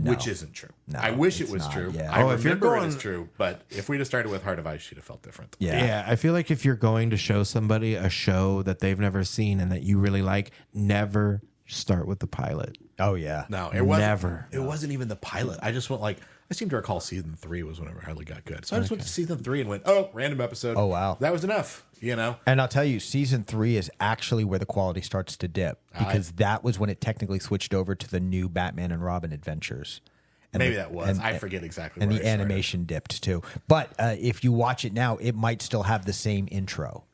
Speaker 3: Which isn't true.
Speaker 2: No,
Speaker 3: I wish it
Speaker 2: it's
Speaker 3: was
Speaker 2: not,
Speaker 3: true.
Speaker 2: yeah.
Speaker 3: I
Speaker 1: Oh, if you're
Speaker 3: remember it
Speaker 1: going-
Speaker 3: as true, but if we'd have started with Heart of Ice, she'd have felt different.
Speaker 2: Yeah.
Speaker 1: I feel like if you're going to show somebody a show that they've never seen and that you really like, never start with the pilot.
Speaker 2: Oh yeah.
Speaker 3: No, it wasn't.
Speaker 1: Never.
Speaker 3: It wasn't even the pilot. I just went like, I seem to recall season 3 was whenever it hardly got good. So I just went to season 3 and went, oh, random episode.
Speaker 2: Oh, wow.
Speaker 3: That was enough, you know?
Speaker 2: And I'll tell you, season 3 is actually where the quality starts to dip because that was when it technically switched over to the new Batman and Robin adventures. And
Speaker 3: Maybe that was. I forget exactly
Speaker 2: And
Speaker 3: where
Speaker 2: the
Speaker 3: I started.
Speaker 2: animation dipped too. But if you watch it now, it might still have the same intro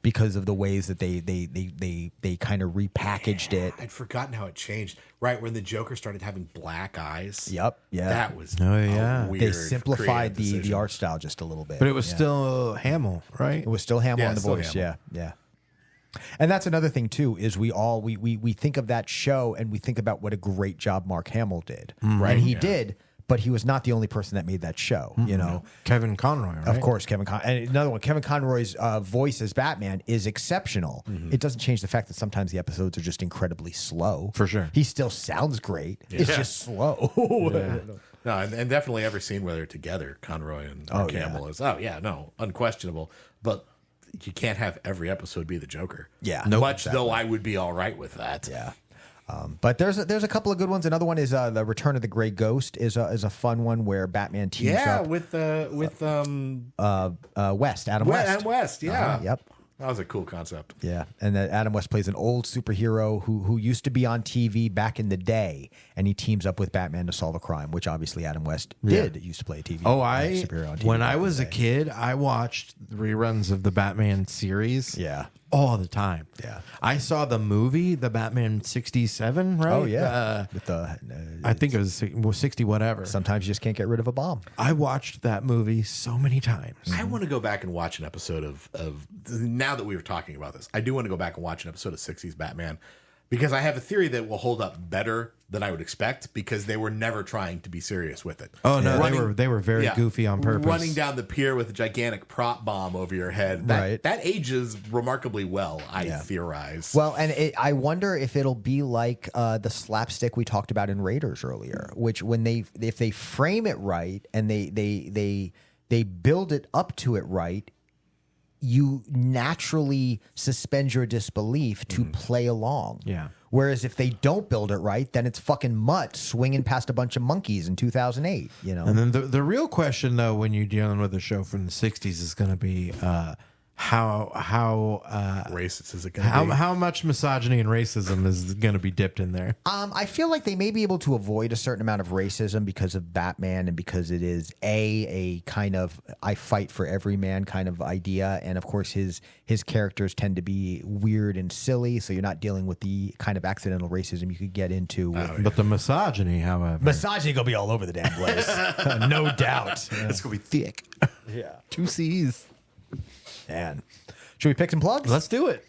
Speaker 2: because of the ways that they kind of repackaged it.
Speaker 3: I'd forgotten how it changed. Right when the Joker started having black eyes.
Speaker 2: Yep. Yeah.
Speaker 3: That was
Speaker 1: Oh, yeah.
Speaker 3: a weird
Speaker 2: They simplified
Speaker 3: creative
Speaker 2: the
Speaker 3: decision.
Speaker 2: art style just a little bit.
Speaker 1: But it was still Hamill, right?
Speaker 2: It was still Hamill
Speaker 3: Yeah,
Speaker 2: on the
Speaker 3: still
Speaker 2: voice.
Speaker 3: Hamill.
Speaker 2: Yeah. And that's another thing too, is we think of that show and we think about what a great job Mark Hamill did. Right. And he did, but he was not the only person that made that show, you know.
Speaker 1: Kevin Conroy, right?
Speaker 2: Of course, and another one, Kevin Conroy's voice as Batman is exceptional. It doesn't change the fact that sometimes the episodes are just incredibly slow.
Speaker 1: For sure.
Speaker 2: He still sounds great. It's just slow.
Speaker 3: No, and definitely every scene where they're together, Conroy and Mark Hamill is, unquestionable. But you can't have every episode be the Joker.
Speaker 2: Yeah.
Speaker 1: Nope.
Speaker 3: Much though I would be all right with that.
Speaker 2: Yeah. But there's a couple of good ones. Another one is the Return of the Grey Ghost is a fun one where Batman teams
Speaker 3: Yeah,
Speaker 2: up
Speaker 3: with
Speaker 2: West, Adam West.
Speaker 3: Adam West, yeah.
Speaker 2: Yep.
Speaker 3: That was a cool concept.
Speaker 2: Yeah, and that Adam West plays an old superhero who used to be on TV back in the day, and he teams up with Batman to solve a crime, which obviously Adam West did. Used to play a TV superhero on TV.
Speaker 1: When I was a kid, I watched reruns of the Batman series.
Speaker 2: Yeah.
Speaker 1: All the time.
Speaker 2: Yeah.
Speaker 1: I saw the movie, the Batman 67, right?
Speaker 2: Oh, yeah. With the,
Speaker 1: I think it was 60 whatever.
Speaker 2: sometimes you just can't get rid of a bomb.
Speaker 1: I watched that movie so many times.
Speaker 3: I want to go back and watch an episode of now that we were talking about this, I do want to go back and watch an episode of 60s Batman because I have a theory that will hold up better than I would expect because they were never trying to be serious with it.
Speaker 1: Oh, no, they were very goofy on purpose.
Speaker 3: Running down the pier with a gigantic prop bomb over your head. That ages remarkably well, I theorize.
Speaker 2: Well, and I wonder if it'll be like the slapstick we talked about in Raiders earlier, which if they frame it right and they build it up to it right, you naturally suspend your disbelief to play along.
Speaker 1: Yeah.
Speaker 2: Whereas if they don't build it right, then it's fucking Mutt swinging past a bunch of monkeys in 2008. You know.
Speaker 1: And then the real question, though, when you're dealing with a show from the 60s is going to be how
Speaker 3: racist is it going to be?
Speaker 1: How much misogyny and racism is going to be dipped in there?
Speaker 2: I feel like they may be able to avoid a certain amount of racism because of Batman and because it is a kind of I fight for every man kind of idea, and of course his characters tend to be weird and silly, so you're not dealing with the kind of accidental racism you could get into.
Speaker 1: But the misogyny, however,
Speaker 2: Misogyny gonna be all over the damn place, no doubt.
Speaker 1: it's going to be thick.
Speaker 2: Yeah,
Speaker 1: 2 C's.
Speaker 2: and should we pick some plugs?
Speaker 1: Let's do it.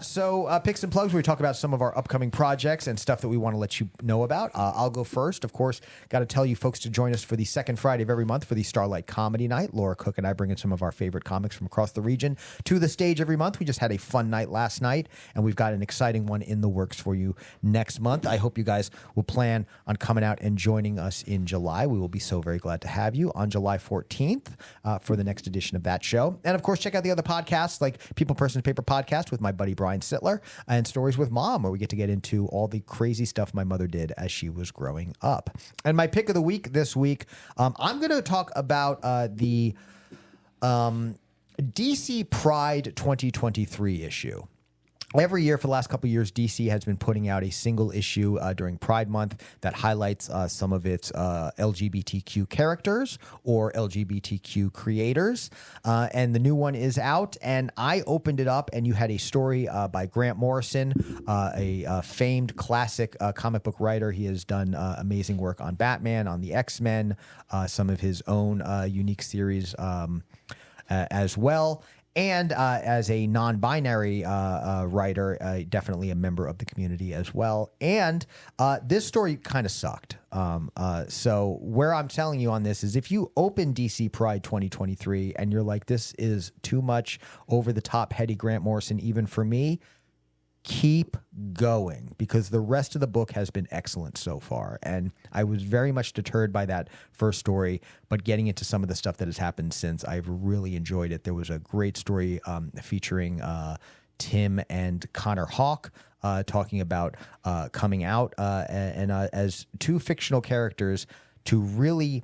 Speaker 2: So picks and plugs where we talk about some of our upcoming projects and stuff that we want to let you know about. I'll go first. Of course, got to tell you folks to join us for the second Friday of every month for the Starlight Comedy Night. Laura Cook and I bring in some of our favorite comics from across the region to the stage every month. We just had a fun night last night, and we've got an exciting one in the works for you next month. I hope you guys will plan on coming out and joining us in July. We will be so very glad to have you on July 14th for the next edition of that show. And of course, check out the other podcasts like People, Persons, Paper Podcast with my buddy Brian Sittler and Stories with Mom, where we get to get into all the crazy stuff my mother did as she was growing up. And my pick of the week this week, I'm going to talk about the DC Pride 2023 issue. Every year for the last couple of years, DC has been putting out a single issue during Pride Month that highlights some of its LGBTQ characters or LGBTQ creators. And the new one is out. And I opened it up, and you had a story by Grant Morrison, a famed classic comic book writer. He has done amazing work on Batman, on the X-Men, some of his own unique series as well. And as a non-binary writer, definitely a member of the community as well. And this story kind of sucked. So where I'm telling you on this is if you open DC Pride 2023 and you're like, this is too much over the top heady Grant Morrison, even for me, keep going because the rest of the book has been excellent so far. And I was very much deterred by that first story, but getting into some of the stuff that has happened since, I've really enjoyed it. There was a great story featuring Tim and Connor Hawke talking about coming out and as two fictional characters to really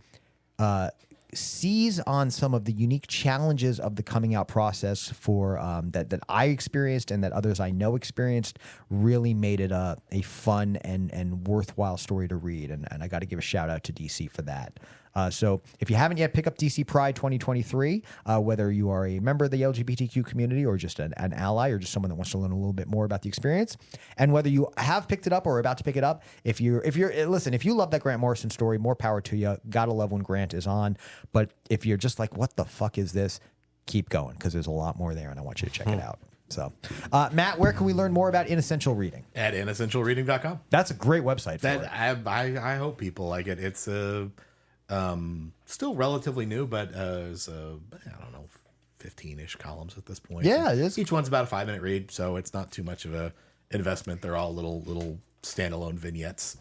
Speaker 2: seize on some of the unique challenges of the coming out process for that I experienced and that others I know experienced, really made it a fun and worthwhile story to read. And I got to give a shout out to DC for that. So if you haven't yet, pick up DC Pride 2023, whether you are a member of the LGBTQ community or just an ally or just someone that wants to learn a little bit more about the experience. And whether you have picked it up or are about to pick it up, if you love that Grant Morrison story, more power to you. Gotta love when Grant is on. But if you're just like, what the fuck is this? Keep going because there's a lot more there and I want you to check it out. So, Matt, where can we learn more about Inessential Reading?
Speaker 3: At inessentialreading.com.
Speaker 2: That's a great website for it.
Speaker 3: I hope people like it. It's still relatively new, but it's I don't know, 15-ish columns at this point.
Speaker 2: Yeah, it is.
Speaker 3: Each one's about a 5-minute read, so it's not too much of a investment. They're all little standalone vignettes.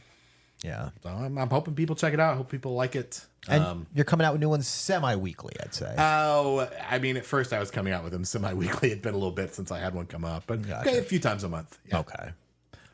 Speaker 2: Yeah.
Speaker 3: So I'm hoping people check it out. I hope people like it.
Speaker 2: And you're coming out with new ones semi-weekly, I'd say.
Speaker 3: Oh, I mean, at first I was coming out with them semi-weekly. It'd been a little bit since I had one come up, but
Speaker 2: Gotcha.
Speaker 3: okay, a few times a month. Yeah.
Speaker 2: Okay.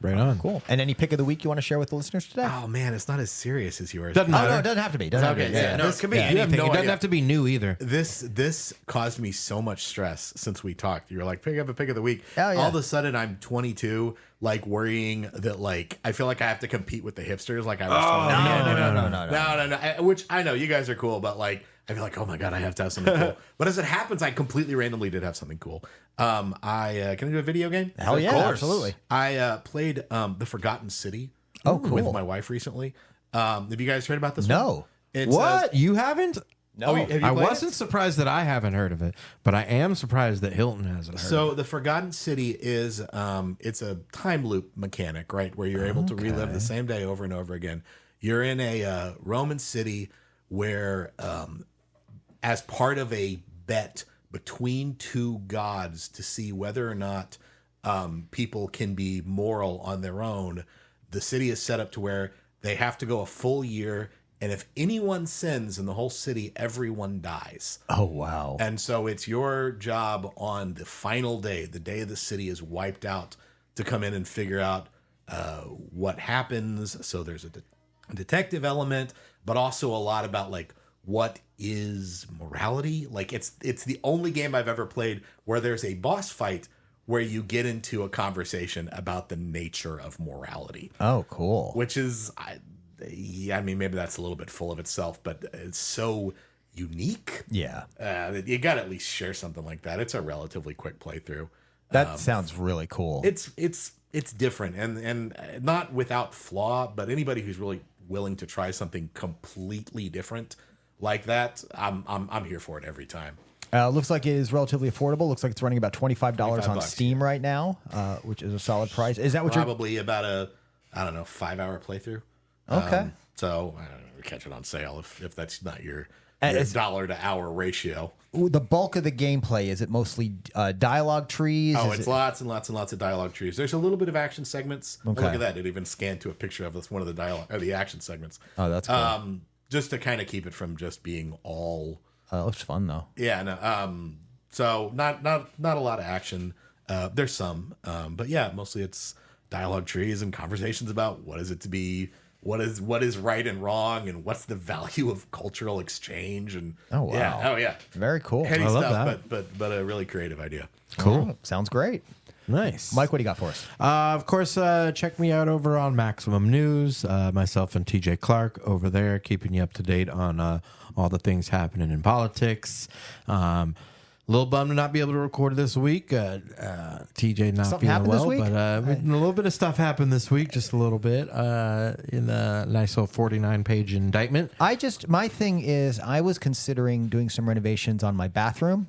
Speaker 1: Right on.
Speaker 2: Cool. And any pick of the week you want to share with the listeners today?
Speaker 3: Oh man, it's not as serious as yours.
Speaker 1: Doesn't
Speaker 2: Oh,
Speaker 1: matter.
Speaker 2: no, it doesn't have to be. Doesn't have to
Speaker 3: Okay,
Speaker 2: be.
Speaker 3: yeah, no,
Speaker 1: This could be
Speaker 3: you have
Speaker 1: anything.
Speaker 3: no
Speaker 1: It doesn't
Speaker 3: idea.
Speaker 1: have to be new either.
Speaker 3: This caused me so much stress since we talked. You were like, pick up a pick of the week.
Speaker 2: Oh, yeah.
Speaker 3: All of a sudden, I'm 22, like worrying that like I feel like I have to compete with the hipsters. Like I was. No. Which I know you guys are cool, but like I feel like, oh my god, I have to have something cool. But as it happens, I completely randomly did have something cool. Can I do a video game?
Speaker 2: Hell yeah, absolutely.
Speaker 3: I played The Forgotten City.
Speaker 2: Oh, cool.
Speaker 3: With my wife recently. Have you guys heard about this?
Speaker 2: No.
Speaker 3: One? It's,
Speaker 1: What? You haven't?
Speaker 2: No.
Speaker 3: have you
Speaker 1: I
Speaker 3: played it?
Speaker 1: wasn't surprised that I haven't heard of it, but I am surprised that Hilton hasn't heard
Speaker 3: So
Speaker 1: of it.
Speaker 3: the Forgotten City is it's a time loop mechanic, right? Where you're able to relive the same day over and over again. You're in a Roman city where, as part of a bet between two gods to see whether or not people can be moral on their own, the city is set up to where they have to go a full year. And if anyone sins in the whole city, everyone dies.
Speaker 2: Oh, wow.
Speaker 3: And so it's your job on the final day, the day the city is wiped out, to come in and figure out what happens. So there's a detective element, but also a lot about like what is morality. Like it's the only game I've ever played where there's a boss fight where you get into a conversation about the nature of morality.
Speaker 2: Oh, cool.
Speaker 3: Which is, I mean, maybe that's a little bit full of itself, but it's so unique.
Speaker 2: Yeah.
Speaker 3: You got to at least share something like that. It's a relatively quick playthrough.
Speaker 2: That sounds really cool.
Speaker 3: It's different and not without flaw, but anybody who's really willing to try something completely different like that, I'm here for it every time.
Speaker 2: Looks like it is relatively affordable. Looks like it's running about $25 on
Speaker 3: $25,
Speaker 2: Steam right now, which is a solid price. Is that what you're...
Speaker 3: Probably about a, I don't know, 5-hour playthrough.
Speaker 2: Okay.
Speaker 3: So I don't know, catch it on sale if that's not your
Speaker 2: it's-
Speaker 3: dollar to hour ratio.
Speaker 2: Ooh, the bulk of the gameplay, is it mostly dialogue trees?
Speaker 3: Oh,
Speaker 2: Is
Speaker 3: it's
Speaker 2: it-
Speaker 3: lots and lots and lots of dialogue trees. There's a little bit of action segments. Oh,
Speaker 2: Okay.
Speaker 3: look at that. It even scanned to a picture of this, one of the dialogue or the action segments.
Speaker 2: Oh, that's cool.
Speaker 3: Just to kind of keep it from just being all.
Speaker 2: It looks fun, though.
Speaker 3: Yeah, no. So not a lot of action. There's some, but yeah, mostly it's dialogue trees and conversations about what is it to be, what is right and wrong, and what's the value of cultural exchange. And
Speaker 2: Oh, wow.
Speaker 3: yeah,
Speaker 2: Very cool.
Speaker 3: heady
Speaker 1: I love
Speaker 3: stuff,
Speaker 1: that.
Speaker 3: but a really creative idea.
Speaker 2: Cool. Sounds great.
Speaker 1: Nice.
Speaker 2: Mike, what do you got for us?
Speaker 1: Of course, check me out over on Maximum News. Myself and TJ Clark over there, keeping you up to date on all the things happening in politics. A little bummed to not be able to record this week. TJ not
Speaker 2: Something
Speaker 1: feeling
Speaker 2: happened this
Speaker 1: well,
Speaker 2: week?
Speaker 1: but a little bit of stuff happened this week, just a little bit in the nice little 49-page indictment.
Speaker 2: My thing is, I was considering doing some renovations on my bathroom.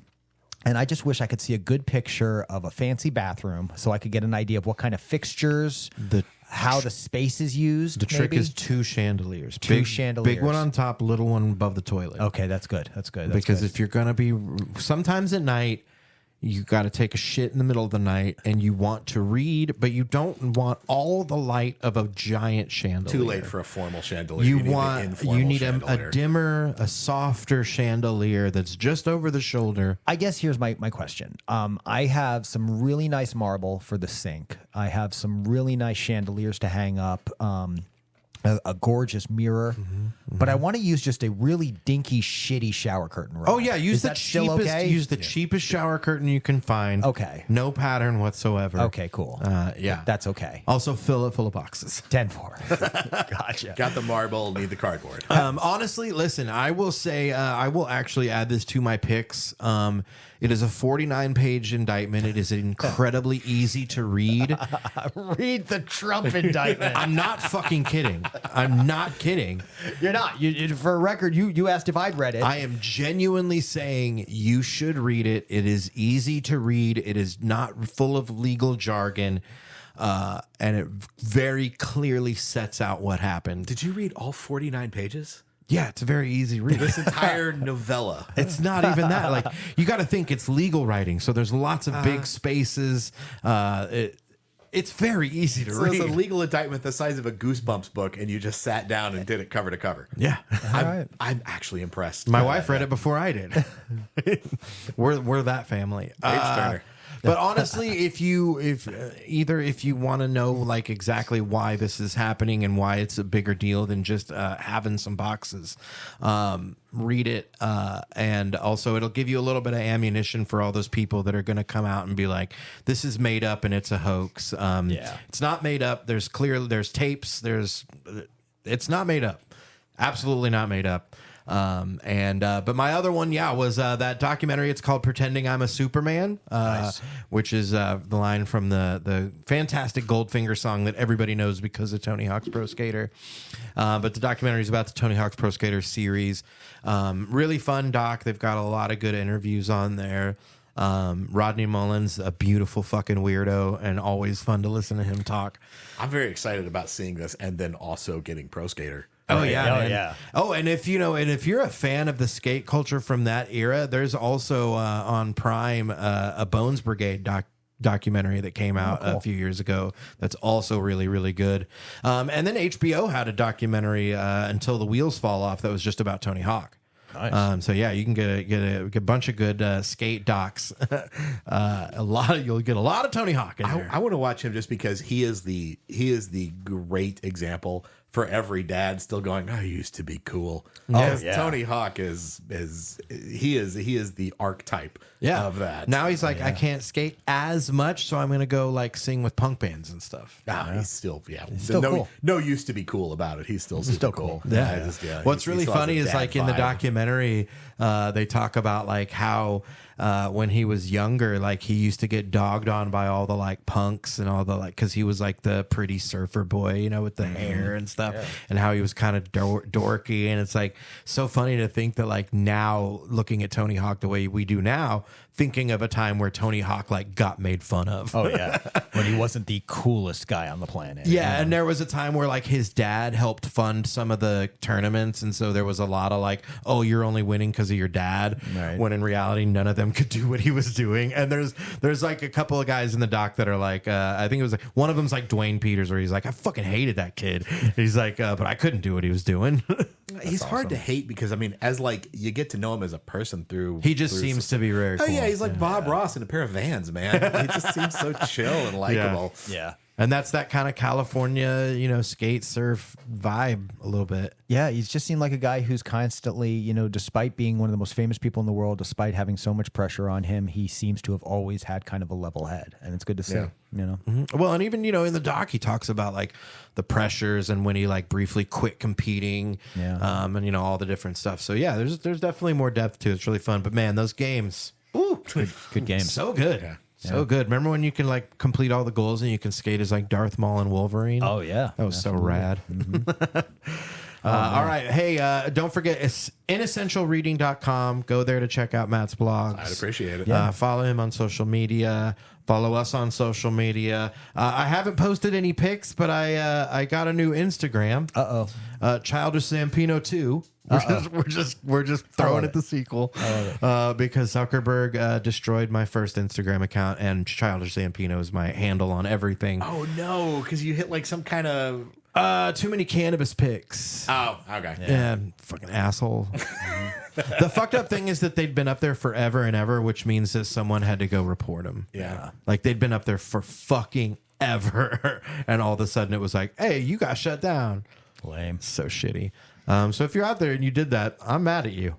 Speaker 2: And I just wish I could see a good picture of a fancy bathroom so I could get an idea of what kind of fixtures, how the space is used.
Speaker 1: The trick
Speaker 2: maybe.
Speaker 1: is 2 chandeliers.
Speaker 2: Two chandeliers.
Speaker 1: Big one on top, little one above the toilet.
Speaker 2: Okay, that's good. That's good. That's
Speaker 1: Because
Speaker 2: good.
Speaker 1: if you're going to be, sometimes at night, you got to take a shit in the middle of the night and you want to read, but you don't want all the light of a giant chandelier.
Speaker 3: Too late for a formal chandelier.
Speaker 1: You
Speaker 3: need
Speaker 1: want
Speaker 3: the informal
Speaker 1: you need a
Speaker 3: chandelier.
Speaker 1: dimmer, a softer chandelier that's just over the shoulder.
Speaker 2: I guess here's my question. I have some really nice marble for the sink. I have some really nice chandeliers to hang up. A gorgeous mirror, but I want to use just a really dinky, shitty shower curtain rod.
Speaker 1: Oh yeah, use
Speaker 2: Is
Speaker 1: the
Speaker 2: that still
Speaker 1: cheapest.
Speaker 2: okay?
Speaker 1: Use the cheapest shower curtain you can find.
Speaker 2: Okay.
Speaker 1: No pattern whatsoever.
Speaker 2: Okay, cool.
Speaker 1: Yeah,
Speaker 2: That's okay.
Speaker 1: Also, fill it full of boxes.
Speaker 2: 10-4. Gotcha.
Speaker 3: Got the marble, need the cardboard.
Speaker 1: Honestly, listen, I will say I will actually add this to my picks. It is a 49-page indictment. It is incredibly easy to read.
Speaker 2: Read the Trump indictment.
Speaker 1: I'm not fucking kidding. I'm not kidding.
Speaker 2: You're not. For a record, you asked if I'd read it.
Speaker 1: I am genuinely saying you should read it. It is easy to read. It is not full of legal jargon. And it very clearly sets out what happened.
Speaker 3: Did you read all 49 pages?
Speaker 1: Yeah, it's a very easy read.
Speaker 3: This entire novella.
Speaker 1: It's not even that. Like, you got to think it's legal writing, so there's lots of big spaces. It's very easy to
Speaker 3: So it's
Speaker 1: read.
Speaker 3: a legal indictment the size of a Goosebumps book, and you just sat down and did it cover to cover.
Speaker 1: Yeah,
Speaker 3: I'm actually impressed.
Speaker 1: my wife read it before I did. We're that family.
Speaker 3: Page turner.
Speaker 1: But honestly, if you want to know like exactly why this is happening and why it's a bigger deal than just having some boxes, read it, and also it'll give you a little bit of ammunition for all those people that are going to come out and be like, "This is made up and it's a hoax." It's not made up. There's tapes. It's not made up. Absolutely not made up. But my other one, was that documentary. It's called Pretending I'm a Superman, nice. Which is the line from the fantastic Goldfinger song that everybody knows because of Tony Hawk's Pro Skater. But the documentary is about the Tony Hawk's Pro Skater series. Really fun doc. They've got a lot of good interviews on there. Rodney Mullen's a beautiful fucking weirdo and always fun to listen to him talk.
Speaker 3: I'm very excited about seeing this and then also getting Pro Skater.
Speaker 1: Oh yeah,
Speaker 2: man. Yeah.
Speaker 1: Oh, and if you're a fan of the skate culture from that era, there's also on Prime a Bones Brigade documentary that came out a few years ago. That's also really, really good. And then HBO had a documentary Until the Wheels Fall Off that was just about Tony Hawk. Nice. So yeah, you can get a bunch of good skate docs. You'll get a lot of Tony Hawk in there.
Speaker 3: I want to watch him just because he is the great example for every dad still going, I used to be cool. Tony Hawk is the archetype of that.
Speaker 1: Now he's like, I can't skate as much, so I'm gonna go like sing with punk bands and stuff.
Speaker 3: He's still
Speaker 2: cool.
Speaker 3: No used to be cool about it. He's still cool.
Speaker 1: Yeah. What's really funny is like in the documentary, they talk about like how when he was younger, like he used to get dogged on by all the like punks and all the like, because he was like the pretty surfer boy, with the hair and stuff, and how he was kind of dorky. And it's like so funny to think that like now looking at Tony Hawk the way we do now, thinking of a time where Tony Hawk like got made fun of.
Speaker 2: Oh yeah, when he wasn't the coolest guy on the planet.
Speaker 1: Yeah, and there was a time where like his dad helped fund some of the tournaments, and so there was a lot of like, oh, you're only winning because of your dad, when in reality none of them could do what he was doing. And there's like a couple of guys in the doc that are like, I think it was like one of them's like Dwayne Peters, where he's like, I fucking hated that kid. He's like, but I couldn't do what he was doing.
Speaker 3: He's hard to hate because I mean, as like you get to know him as a person through.
Speaker 1: He just seems to be very cool.
Speaker 3: Oh yeah, he's like Bob Ross in a pair of Vans, man. He just seems so chill and likable.
Speaker 2: Yeah.
Speaker 1: And that's that kind of California, skate surf vibe a little bit.
Speaker 2: Yeah, he's just seemed like a guy who's constantly, despite being one of the most famous people in the world, despite having so much pressure on him, he seems to have always had kind of a level head. And it's good to see,
Speaker 1: Mm-hmm. Well, and even, in the doc, he talks about like the pressures and when he like briefly quit competing, and, all the different stuff. So yeah, there's definitely more depth to it. It's really fun. But man, those games,
Speaker 2: good games.
Speaker 1: So good. Yeah. So good. Remember when you can like complete all the goals and you can skate as like Darth Maul and Wolverine?
Speaker 2: Oh yeah,
Speaker 1: that was so rad. Mm-hmm. All right. Hey, don't forget, it's inessentialreading.com. Go there to check out Matt's blogs.
Speaker 3: I'd appreciate it.
Speaker 1: Follow him on social media. Follow us on social media. I haven't posted any pics, but I got a new Instagram. Childish Zampino 2. We're just throwing at the sequel because Zuckerberg destroyed my first Instagram account, and Childish Zampino is my handle on everything.
Speaker 3: Oh no, because you hit like some kind of
Speaker 1: too many cannabis pics.
Speaker 3: Oh, okay.
Speaker 1: Yeah, fucking asshole. The fucked up thing is that they'd been up there forever and ever, which means that someone had to go report them.
Speaker 3: Yeah,
Speaker 1: like they'd been up there for fucking ever, and all of a sudden it was like, hey, you got shut down.
Speaker 2: Lame.
Speaker 1: So shitty. So if you're out there and you did that, I'm mad at you.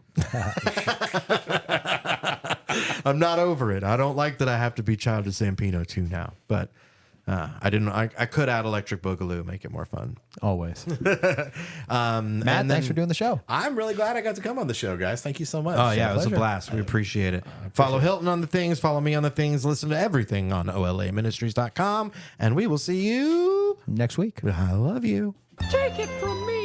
Speaker 1: I'm not over it. I don't like that I have to be Childish Zampino 2 now, but I didn't. I could add Electric Boogaloo, make it more fun.
Speaker 2: Always. Matt, thanks for doing the show.
Speaker 3: I'm really glad I got to come on the show, guys. Thank you so much.
Speaker 1: Oh yeah, it was a blast. We appreciate it. Follow Hilton on the things. Follow me on the things. Listen to everything on olaministries.com, and we will see you
Speaker 2: next week.
Speaker 1: I love you.
Speaker 4: Take it from me.